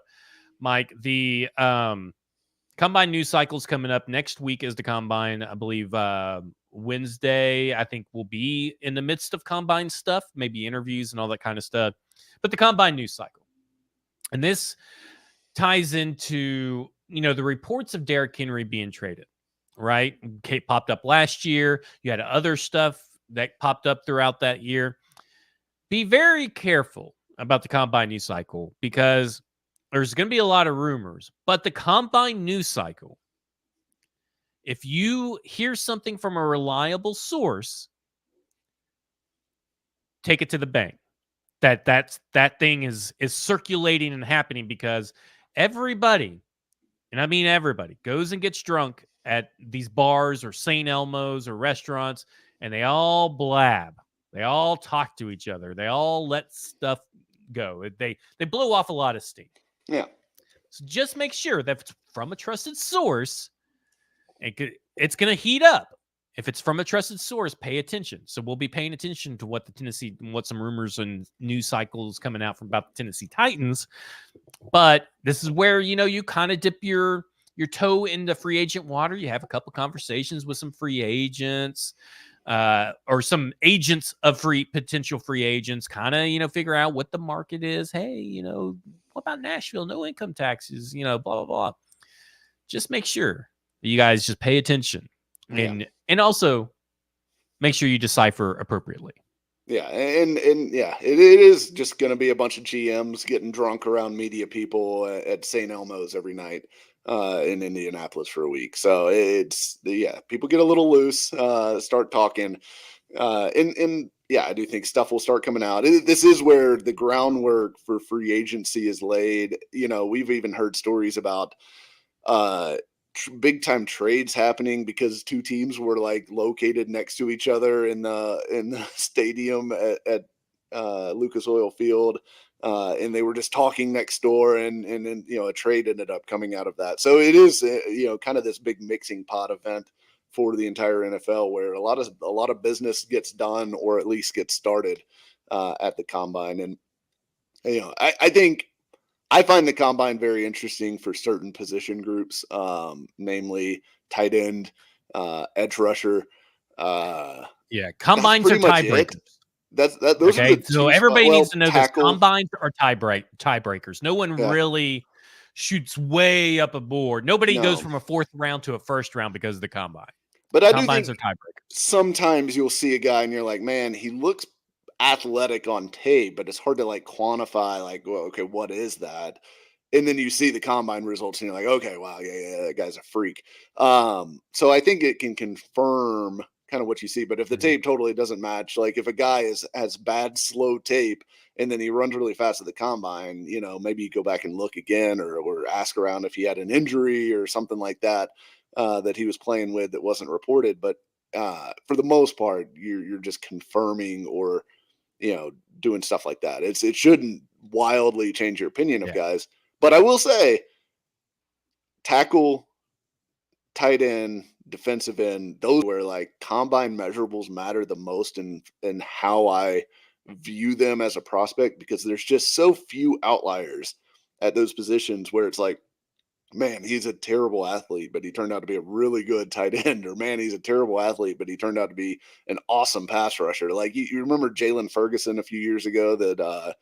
Mike, the Combine news cycle's coming up. Next week is the Combine. I believe Wednesday, I think, we'll be in the midst of Combine stuff, maybe interviews and all that kind of stuff. But the Combine news cycle. And this ties into, the reports of Derrick Henry being traded, right? Kate popped up last year. You had other stuff that popped up throughout that year. Be very careful about the Combine news cycle because there's going to be a lot of rumors, but the Combine news cycle, if you hear something from a reliable source, take it to the bank. That thing is circulating and happening because everybody, and I mean everybody, goes and gets drunk at these bars or St. Elmo's or restaurants, and they all blab. They all talk to each other. They all let stuff go. They blow off a lot of steam. Yeah. So just make sure that if it's from a trusted source, it's going to heat up. If it's from a trusted source, pay attention. So we'll be paying attention to what some rumors and news cycles coming out from about the Tennessee Titans. But this is where, you kind of dip your toe into free agent water. You have a couple conversations with some free agents or some agents of potential free agents, kind of, figure out what the market is. Hey, what about Nashville? No income taxes, blah, blah, blah. Just make sure that you guys just pay attention. And also make sure you decipher appropriately. Yeah, and yeah, it is just going to be a bunch of GMs getting drunk around media people at St. Elmo's every night. in Indianapolis for a week. So people get a little loose, start talking, and yeah, I do think stuff will start coming out. This is where the groundwork for free agency is laid. We've even heard stories about big time trades happening because two teams were like located next to each other in the stadium at Lucas Oil Field. And they were just talking next door, and then a trade ended up coming out of that. So it is kind of this big mixing pot event for the entire NFL, where a lot of business gets done, or at least gets started at the combine. And I think I find the combine very interesting for certain position groups, namely tight end, edge rusher. Combines are tiebreakers. Those are the so everybody needs to know this: combines are tiebreakers. No one really shoots way up a board. Nobody goes from a fourth round to a first round because of the combine. But I combines do think are tiebreakers. Sometimes you'll see a guy and you're like, man, he looks athletic on tape, but it's hard to like quantify, like, well, okay, what is that? And then you see the combine results and you're like, okay, wow, yeah, that guy's a freak. So I think it can confirm kind of what you see. But if the tape totally doesn't match, like if a guy has bad, slow tape and then he runs really fast at the combine, maybe you go back and look again, or ask around if he had an injury or something like that. That he was playing with that wasn't reported, but for the most part, you're just confirming or doing stuff like that. It shouldn't wildly change your opinion of guys, but I will say, tackle, tight end, defensive end, those where like combine measurables matter the most in how I view them as a prospect, because there's just so few outliers at those positions where it's like, man, he's a terrible athlete, but he turned out to be a really good tight end. Or man, he's a terrible athlete, but he turned out to be an awesome pass rusher. Like you remember Jalen Ferguson a few years ago that I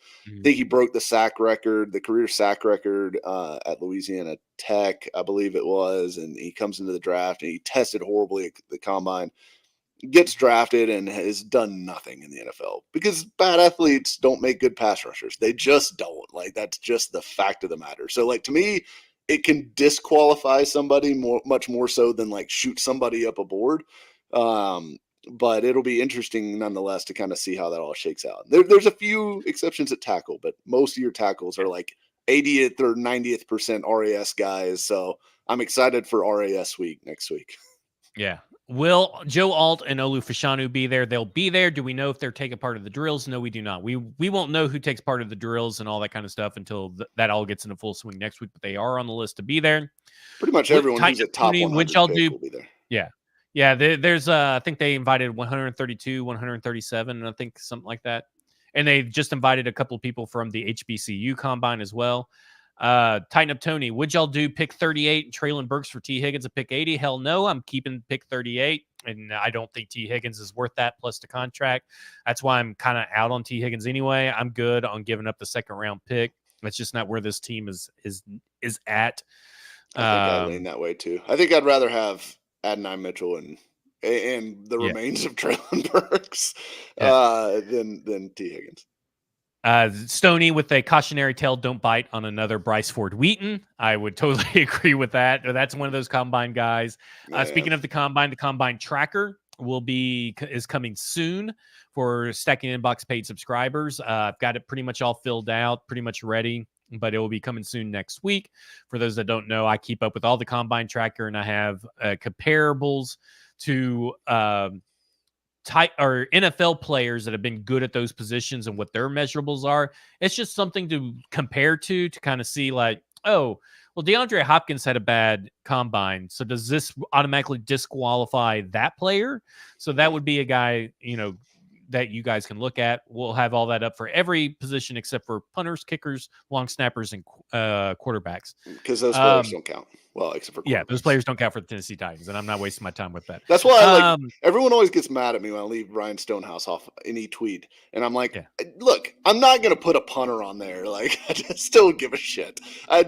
think he broke the career sack record at Louisiana Tech, I believe it was. And he comes into the draft and he tested horribly at the combine, gets drafted, and has done nothing in the NFL because bad athletes don't make good pass rushers. They just don't. Like, that's just the fact of the matter. So like, to me, it can disqualify somebody much more so than like shoot somebody up a board. But it'll be interesting nonetheless to kind of see how that all shakes out. There's a few exceptions at tackle, but most of your tackles are like 80th or 90th percent RAS guys. So I'm excited for RAS week next week. Yeah. Will Joe Alt and Olu Fashanu be there? They'll be there. Do we know if they're taking part of the drills? No, we do not. We won't know who takes part of the drills and all that kind of stuff until that all gets into full swing next week. But they are on the list to be there. Pretty much everyone who's a top 100 pick will be there. Yeah. There's I think they invited 132, 137, and I think something like that. And they just invited a couple of people from the HBCU combine as well. Tighten up Tony, would y'all do pick 38 and Treylon Burks for T. Higgins at pick 80? Hell no, I'm keeping pick 38, and I don't think T. Higgins is worth that plus the contract. That's why I'm kind of out on T. Higgins anyway. I'm good on giving up the second round pick. That's just not where this team is at. I think I lean that way too. I think I'd rather have Adonai Mitchell and the remains of Treylon Burks than T. Higgins. Stoney with a cautionary tale, don't bite on another Bryce Ford Wheaton. I would totally agree with that. That's one of those combine guys. Speaking of the combine tracker is coming soon for Stacking Inbox paid subscribers. I've got it pretty much all filled out, pretty much ready, but it will be coming soon next week. For those that don't know, I keep up with all the combine tracker, and I have comparables to or NFL players that have been good at those positions and what their measurables are. It's just something to compare to kind of see like, oh, well, DeAndre Hopkins had a bad combine. So does this automatically disqualify that player? So that would be a guy, that you guys can look at. We'll have all that up for every position except for punters, kickers, long snappers, and quarterbacks. Because those players don't count. Well, except for those players don't count for the Tennessee Titans, and I'm not wasting my time with that. That's why everyone always gets mad at me when I leave Ryan Stonehouse off any tweet, and I'm like, look, I'm not going to put a punter on there. Like, I just still give a shit.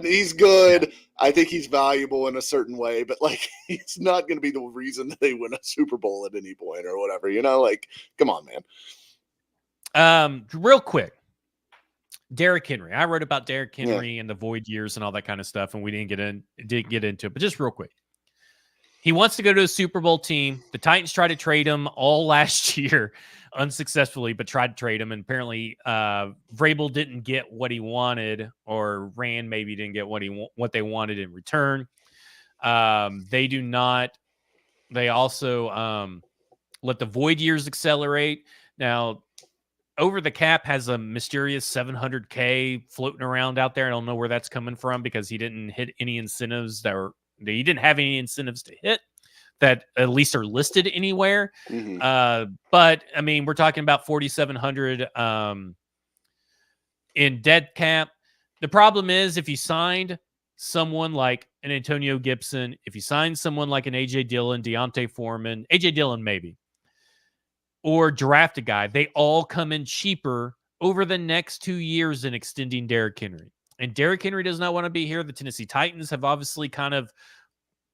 He's good. Yeah. I think he's valuable in a certain way, but like, he's not going to be the reason that they win a Super Bowl at any point or whatever. Like, come on, man. Real quick, Derrick Henry. I wrote about Derrick Yeah. Henry and the void years and all that kind of stuff, and we didn't get into it. But just real quick, he wants to go to a Super Bowl team. The Titans tried to trade him all last year, unsuccessful, but tried to trade him. And apparently, Vrabel didn't get what he wanted, or Rand maybe didn't get what they wanted in return. They do not. They also let the void years accelerate. Now, Over the Cap has a mysterious $700K floating around out there. I don't know where that's coming from because he didn't hit any incentives he didn't have any incentives to hit that at least are listed anywhere. Mm-hmm. But I mean, we're talking about 4,700 in dead cap. The problem is if you signed someone like an Antonio Gibson, if you signed someone like an AJ Dillon, Deontay Foreman, AJ Dillon maybe, or draft a guy, they all come in cheaper over the next 2 years in extending Derrick Henry. And Derrick Henry does not want to be here. The Tennessee Titans have obviously kind of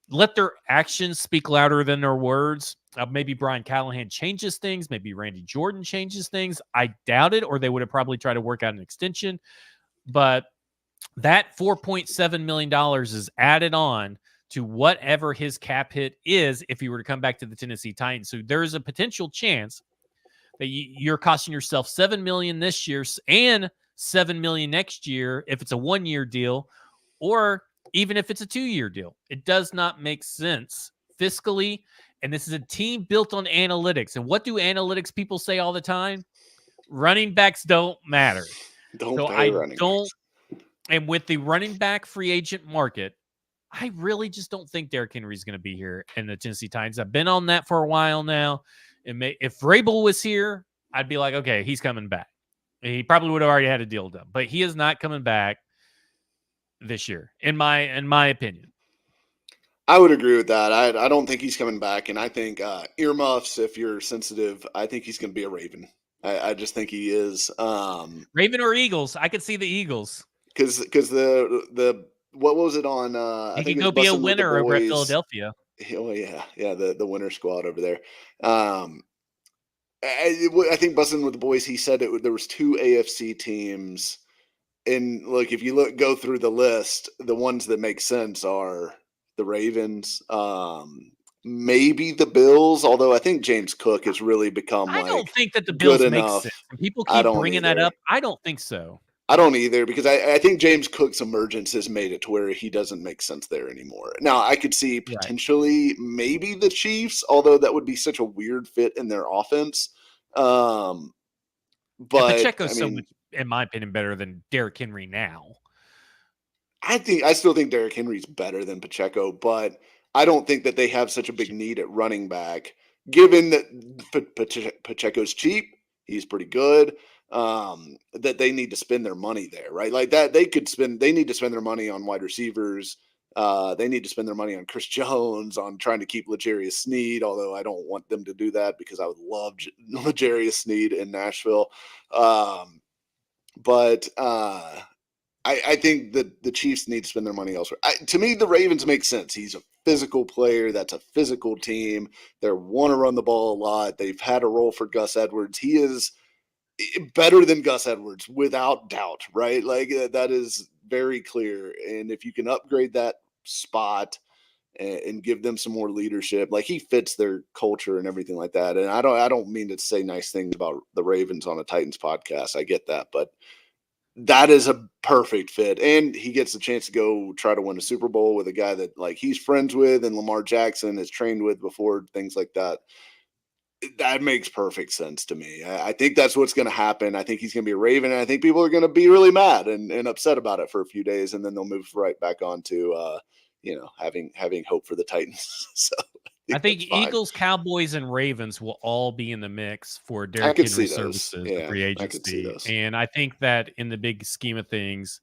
let their actions speak louder than their words. Maybe Brian Callahan changes things. Maybe Randy Jordan changes things. I doubt it, or they would have probably tried to work out an extension. But that $4.7 million is added on to whatever his cap hit is if he were to come back to the Tennessee Titans. So there's a potential chance that you're costing yourself $7 million this year and $7 million next year if it's a 1-year deal, or even if it's a 2-year deal. It does not make sense fiscally. And this is a team built on analytics. And what do analytics people say all the time? Running backs don't matter. And with the running back free agent market, I really just don't think Derrick Henry is going to be here in the Tennessee Titans. I've been on that for a while now. If Vrabel was here, I'd be like, okay, he's coming back. He probably would have already had a deal done, but he is not coming back this year, in my opinion. I would agree with that. I don't think he's coming back, and I think earmuffs, if you're sensitive, I think he's going to be a Raven. I just think he is. Raven or Eagles? I could see the Eagles. Because the what was it on? He could go be a winner over at Philadelphia. Oh yeah, the winner squad over there. I think busting with the boys. He said there was 2 AFC teams, and look, if you go through the list, the ones that make sense are the Ravens, maybe the Bills. Although I think James Cook has really become. I don't think that the Bills make sense. People keep bringing that up. I don't think so. I don't either, because I think James Cook's emergence has made it to where he doesn't make sense there anymore. Now, I could see potentially maybe the Chiefs, although that would be such a weird fit in their offense. But Pacheco's so much, in my opinion, better than Derrick Henry now. I still think Derrick Henry's better than Pacheco, but I don't think that they have such a big need at running back, given that Pacheco's cheap. He's pretty good. That they need to spend their money there, right? Like that they need to spend their money on wide receivers. They need to spend their money on Chris Jones, on trying to keep L'Jarius Sneed, although I don't want them to do that because I would love L'Jarius Sneed in Nashville. But I think that the Chiefs need to spend their money elsewhere. To me, the Ravens make sense. He's a physical player. That's a physical team. They want to run the ball a lot. They've had a role for Gus Edwards. He is better than Gus Edwards, without doubt, right? Like that is very clear. And if you can upgrade that spot and give them some more leadership, like he fits their culture and everything like that. And I don't mean to say nice things about the Ravens on a Titans podcast. I get that, but that is a perfect fit. And he gets the chance to go try to win a Super Bowl with a guy that like he's friends with and Lamar Jackson has trained with before, things like that. That makes perfect sense to me. I think that's what's going to happen. I think he's going to be a Raven, and I think people are going to be really mad and upset about it for a few days, and then they'll move right back on to, having hope for the Titans. So I think Eagles, Cowboys, and Ravens will all be in the mix for Derrick Henry services, the free agency. And I think that in the big scheme of things,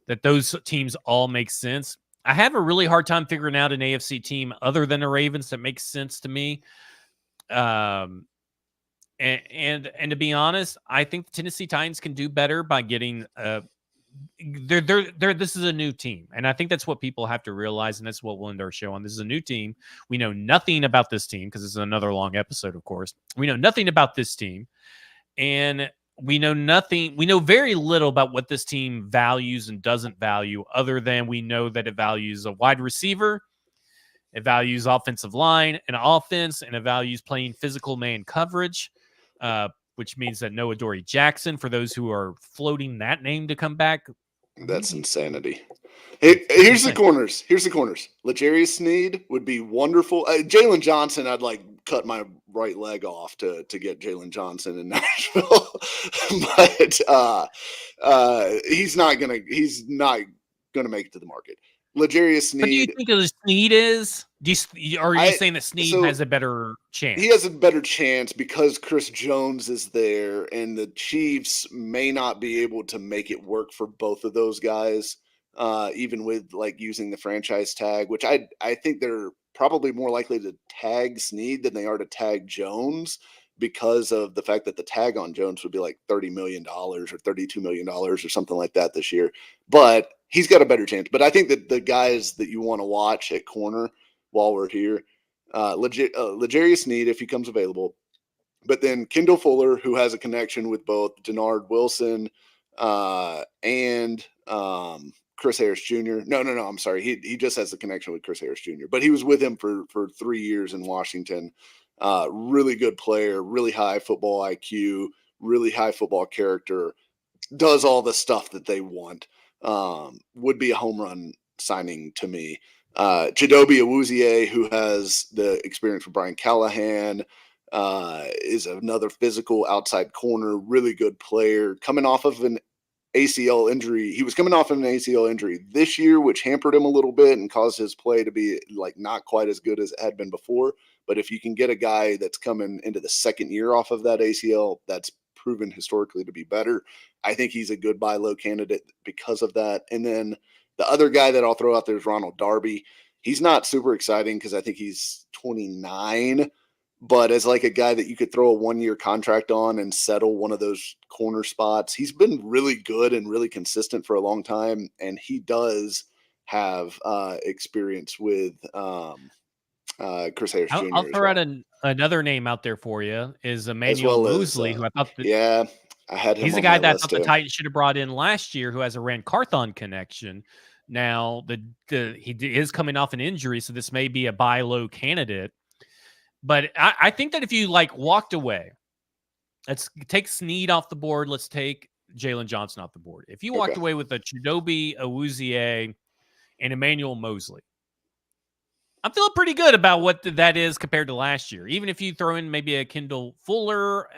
that those teams all make sense. I have a really hard time figuring out an AFC team other than the Ravens that makes sense to me. And to be honest, I think the Tennessee Titans can do better by getting this is a new team, and I think that's what people have to realize, and that's what we'll end our show on. This is a new team. We know nothing about this team because this is another long episode, of course. We know nothing about this team, and we know nothing. We know very little about what this team values and doesn't value, other than we know that it values a wide receiver, it values offensive line and offense, and it values playing physical man coverage, which means that Noah Dory Jackson, for those who are floating that name to come back, That's insanity. Here's the corners. L'Jarius Sneed would be wonderful. Jalen Johnson, I'd like cut my right leg off to get Jalen Johnson in Nashville, but he's not gonna make it to the market. L'Jarius Sneed. What do you think of Sneed is? Are you saying that Sneed has a better chance? He has a better chance because Chris Jones is there, and the Chiefs may not be able to make it work for both of those guys, even with like using the franchise tag, which I think they're probably more likely to tag Sneed than they are to tag Jones, because of the fact that the tag on Jones would be like $30 million or $32 million or something like that this year. But he's got a better chance. But I think that the guys that you want to watch at corner while we're here, L'Jarius Sneed, if he comes available, but then Kendall Fuller, who has a connection with both Denard Wilson and Chris Harris Jr. No, I'm sorry. He just has a connection with Chris Harris Jr., but he was with him for 3 years in Washington. Really good player, really high football IQ, really high football character, does all the stuff that they want. Would be a home run signing to me. Chidobe Awuzie, who has the experience with Brian Callahan, is another physical outside corner, really good player, coming off of an ACL injury. He was coming off of an ACL injury this year, which hampered him a little bit and caused his play to be like not quite as good as it had been before. But if you can get a guy that's coming into the second year off of that ACL, that's proven historically to be better. I think he's a good buy low candidate because of that. And then the other guy that I'll throw out there is Ronald Darby. He's not super exciting because I think he's 29, but as like a guy that you could throw a 1-year contract on and settle one of those corner spots. He's been really good and really consistent for a long time, and he does have experience with Chris Harris Jr. I'll throw out another name out there for you is Emmanuel Mosley, who I thought that, I had him. He's a guy that I thought the Titans should have brought in last year, who has a Rand Carthon connection. Now he is coming off an injury, so this may be a buy low candidate. But I think that if you like walked away, let's take Sneed off the board. Let's take Jalen Johnson off the board. If you walked away with a Chidobe Awuzie and Emmanuel Mosley, I'm feeling pretty good about what that is compared to last year. Even if you throw in maybe a Kendall Fuller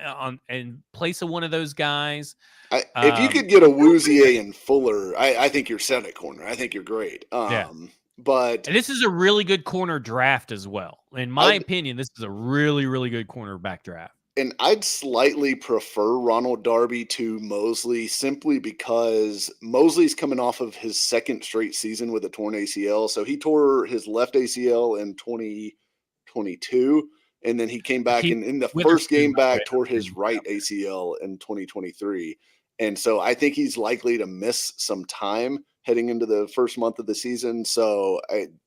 in place of one of those guys. If you could get a Awuzie and Fuller, I think you're set at corner. I think you're great. But this is a really good corner draft as well. In my opinion, this is a really, really good cornerback draft. And I'd slightly prefer Ronald Darby to Mosley simply because Mosley's coming off of his second straight season with a torn ACL. So he tore his left ACL in 2022, and then he came back and in the first game back tore his right ACL in 2023. And so I think he's likely to miss some time heading into the first month of the season. So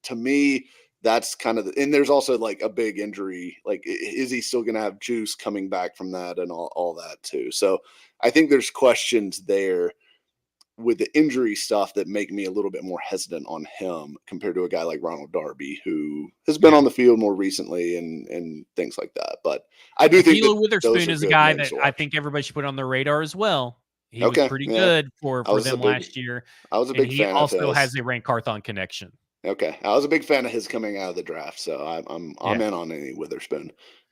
to me, that's kind of and there's also like a big injury. Like, is he still going to have juice coming back from that and all that too? So I think there's questions there with the injury stuff that make me a little bit more hesitant on him compared to a guy like Ronald Darby, who has been on the field more recently and things like that. But I do think Philo Witherspoon is a guy that I think everybody should put on their radar as well. He was pretty good for them last year. I was a big fan. He also has a Rand Carthon connection. Okay, I was a big fan of his coming out of the draft, so I'm in on any Witherspoon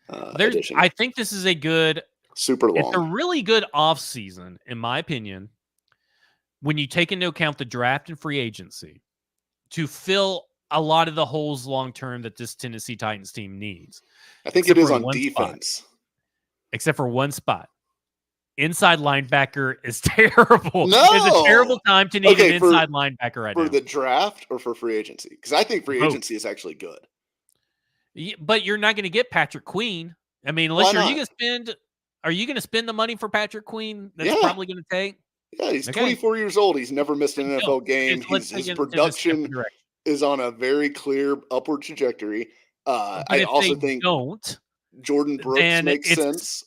addition. I think this is a good, super long. It's a really good off season, in my opinion, when you take into account the draft and free agency to fill a lot of the holes long term that this Tennessee Titans team needs. I think it is on defense, except for one spot. Inside linebacker is terrible. No, it's a terrible time to need an inside linebacker right now. For the draft or for free agency? Because I think free agency is actually good. But you're not going to get Patrick Queen. I mean, unless are you going to spend the money for Patrick Queen? That's probably going to take. Yeah, he's 24 years old. He's never missed an NFL game. His production is on a very clear upward trajectory. I also think Jordan Brooks makes sense.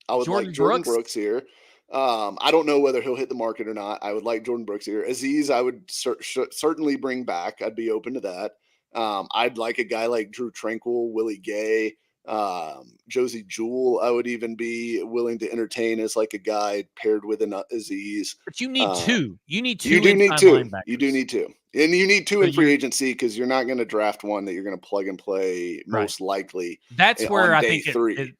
I would like Jordan Brooks here. I don't know whether he'll hit the market or not. I would like Jordan Brooks here. Aziz, I would certainly bring back. I'd be open to that. I'd like a guy like Drew Tranquil, Willie Gay, Josie Jewell. I would even be willing to entertain as like a guy paired with an Aziz. But you need two. You need two. You do need two. linebackers. You do need two. And you need two So in free agency because you're not going to draft one that you're going to plug and play most likely. That's where I think three.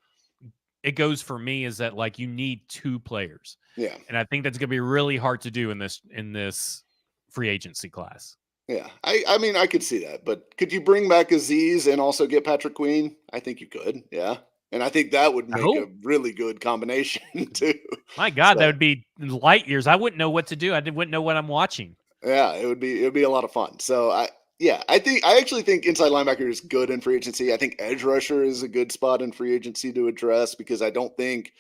It goes for me is that like you need two players. Yeah. And I think that's going to be really hard to do in this free agency class. Yeah. I mean, I could see that, but could you bring back Aziz and also get Patrick Queen? I think you could. Yeah. And I think that would make a really good combination too. My God, that would be light years. I wouldn't know what to do. I wouldn't know what I'm watching. Yeah, it would be a lot of fun. So I actually think inside linebacker is good in free agency. I think edge rusher is a good spot in free agency to address because I don't think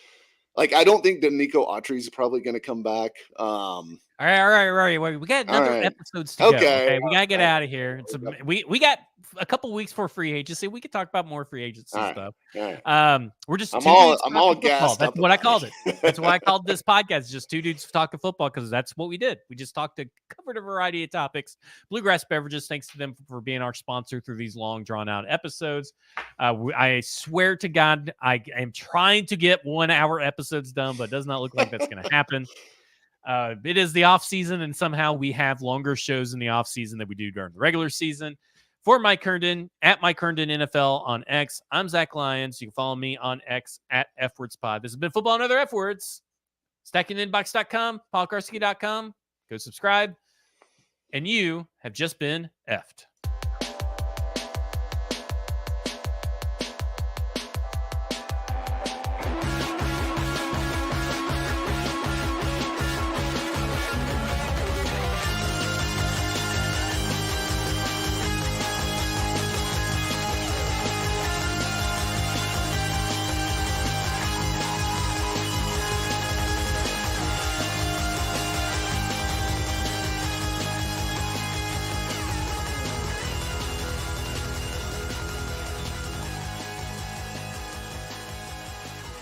Danico Autry is probably going to come back. All right. We got another episodes to go. Okay, we gotta get out of here. We got a couple weeks for free agency. We could talk about more free agency stuff. We're just I'm all gassed. That's what I called it. That's why I called this podcast just two dudes talking football because that's what we did. We just covered a variety of topics. Bluegrass Beverages, thanks to them for being our sponsor through these long drawn out episodes. I swear to God, I am trying to get 1 hour episodes done, but it does not look like that's going to happen. It is the off season, and somehow we have longer shows in the off season than we do during the regular season. For Mike Herndon, at Mike Herndon NFL on X, I'm Zach Lyons. You can follow me on X at FWordsPod. This has been Football and Other F Words. StackingInbox.com, PaulKarski.com. Go subscribe. And you have just been effed.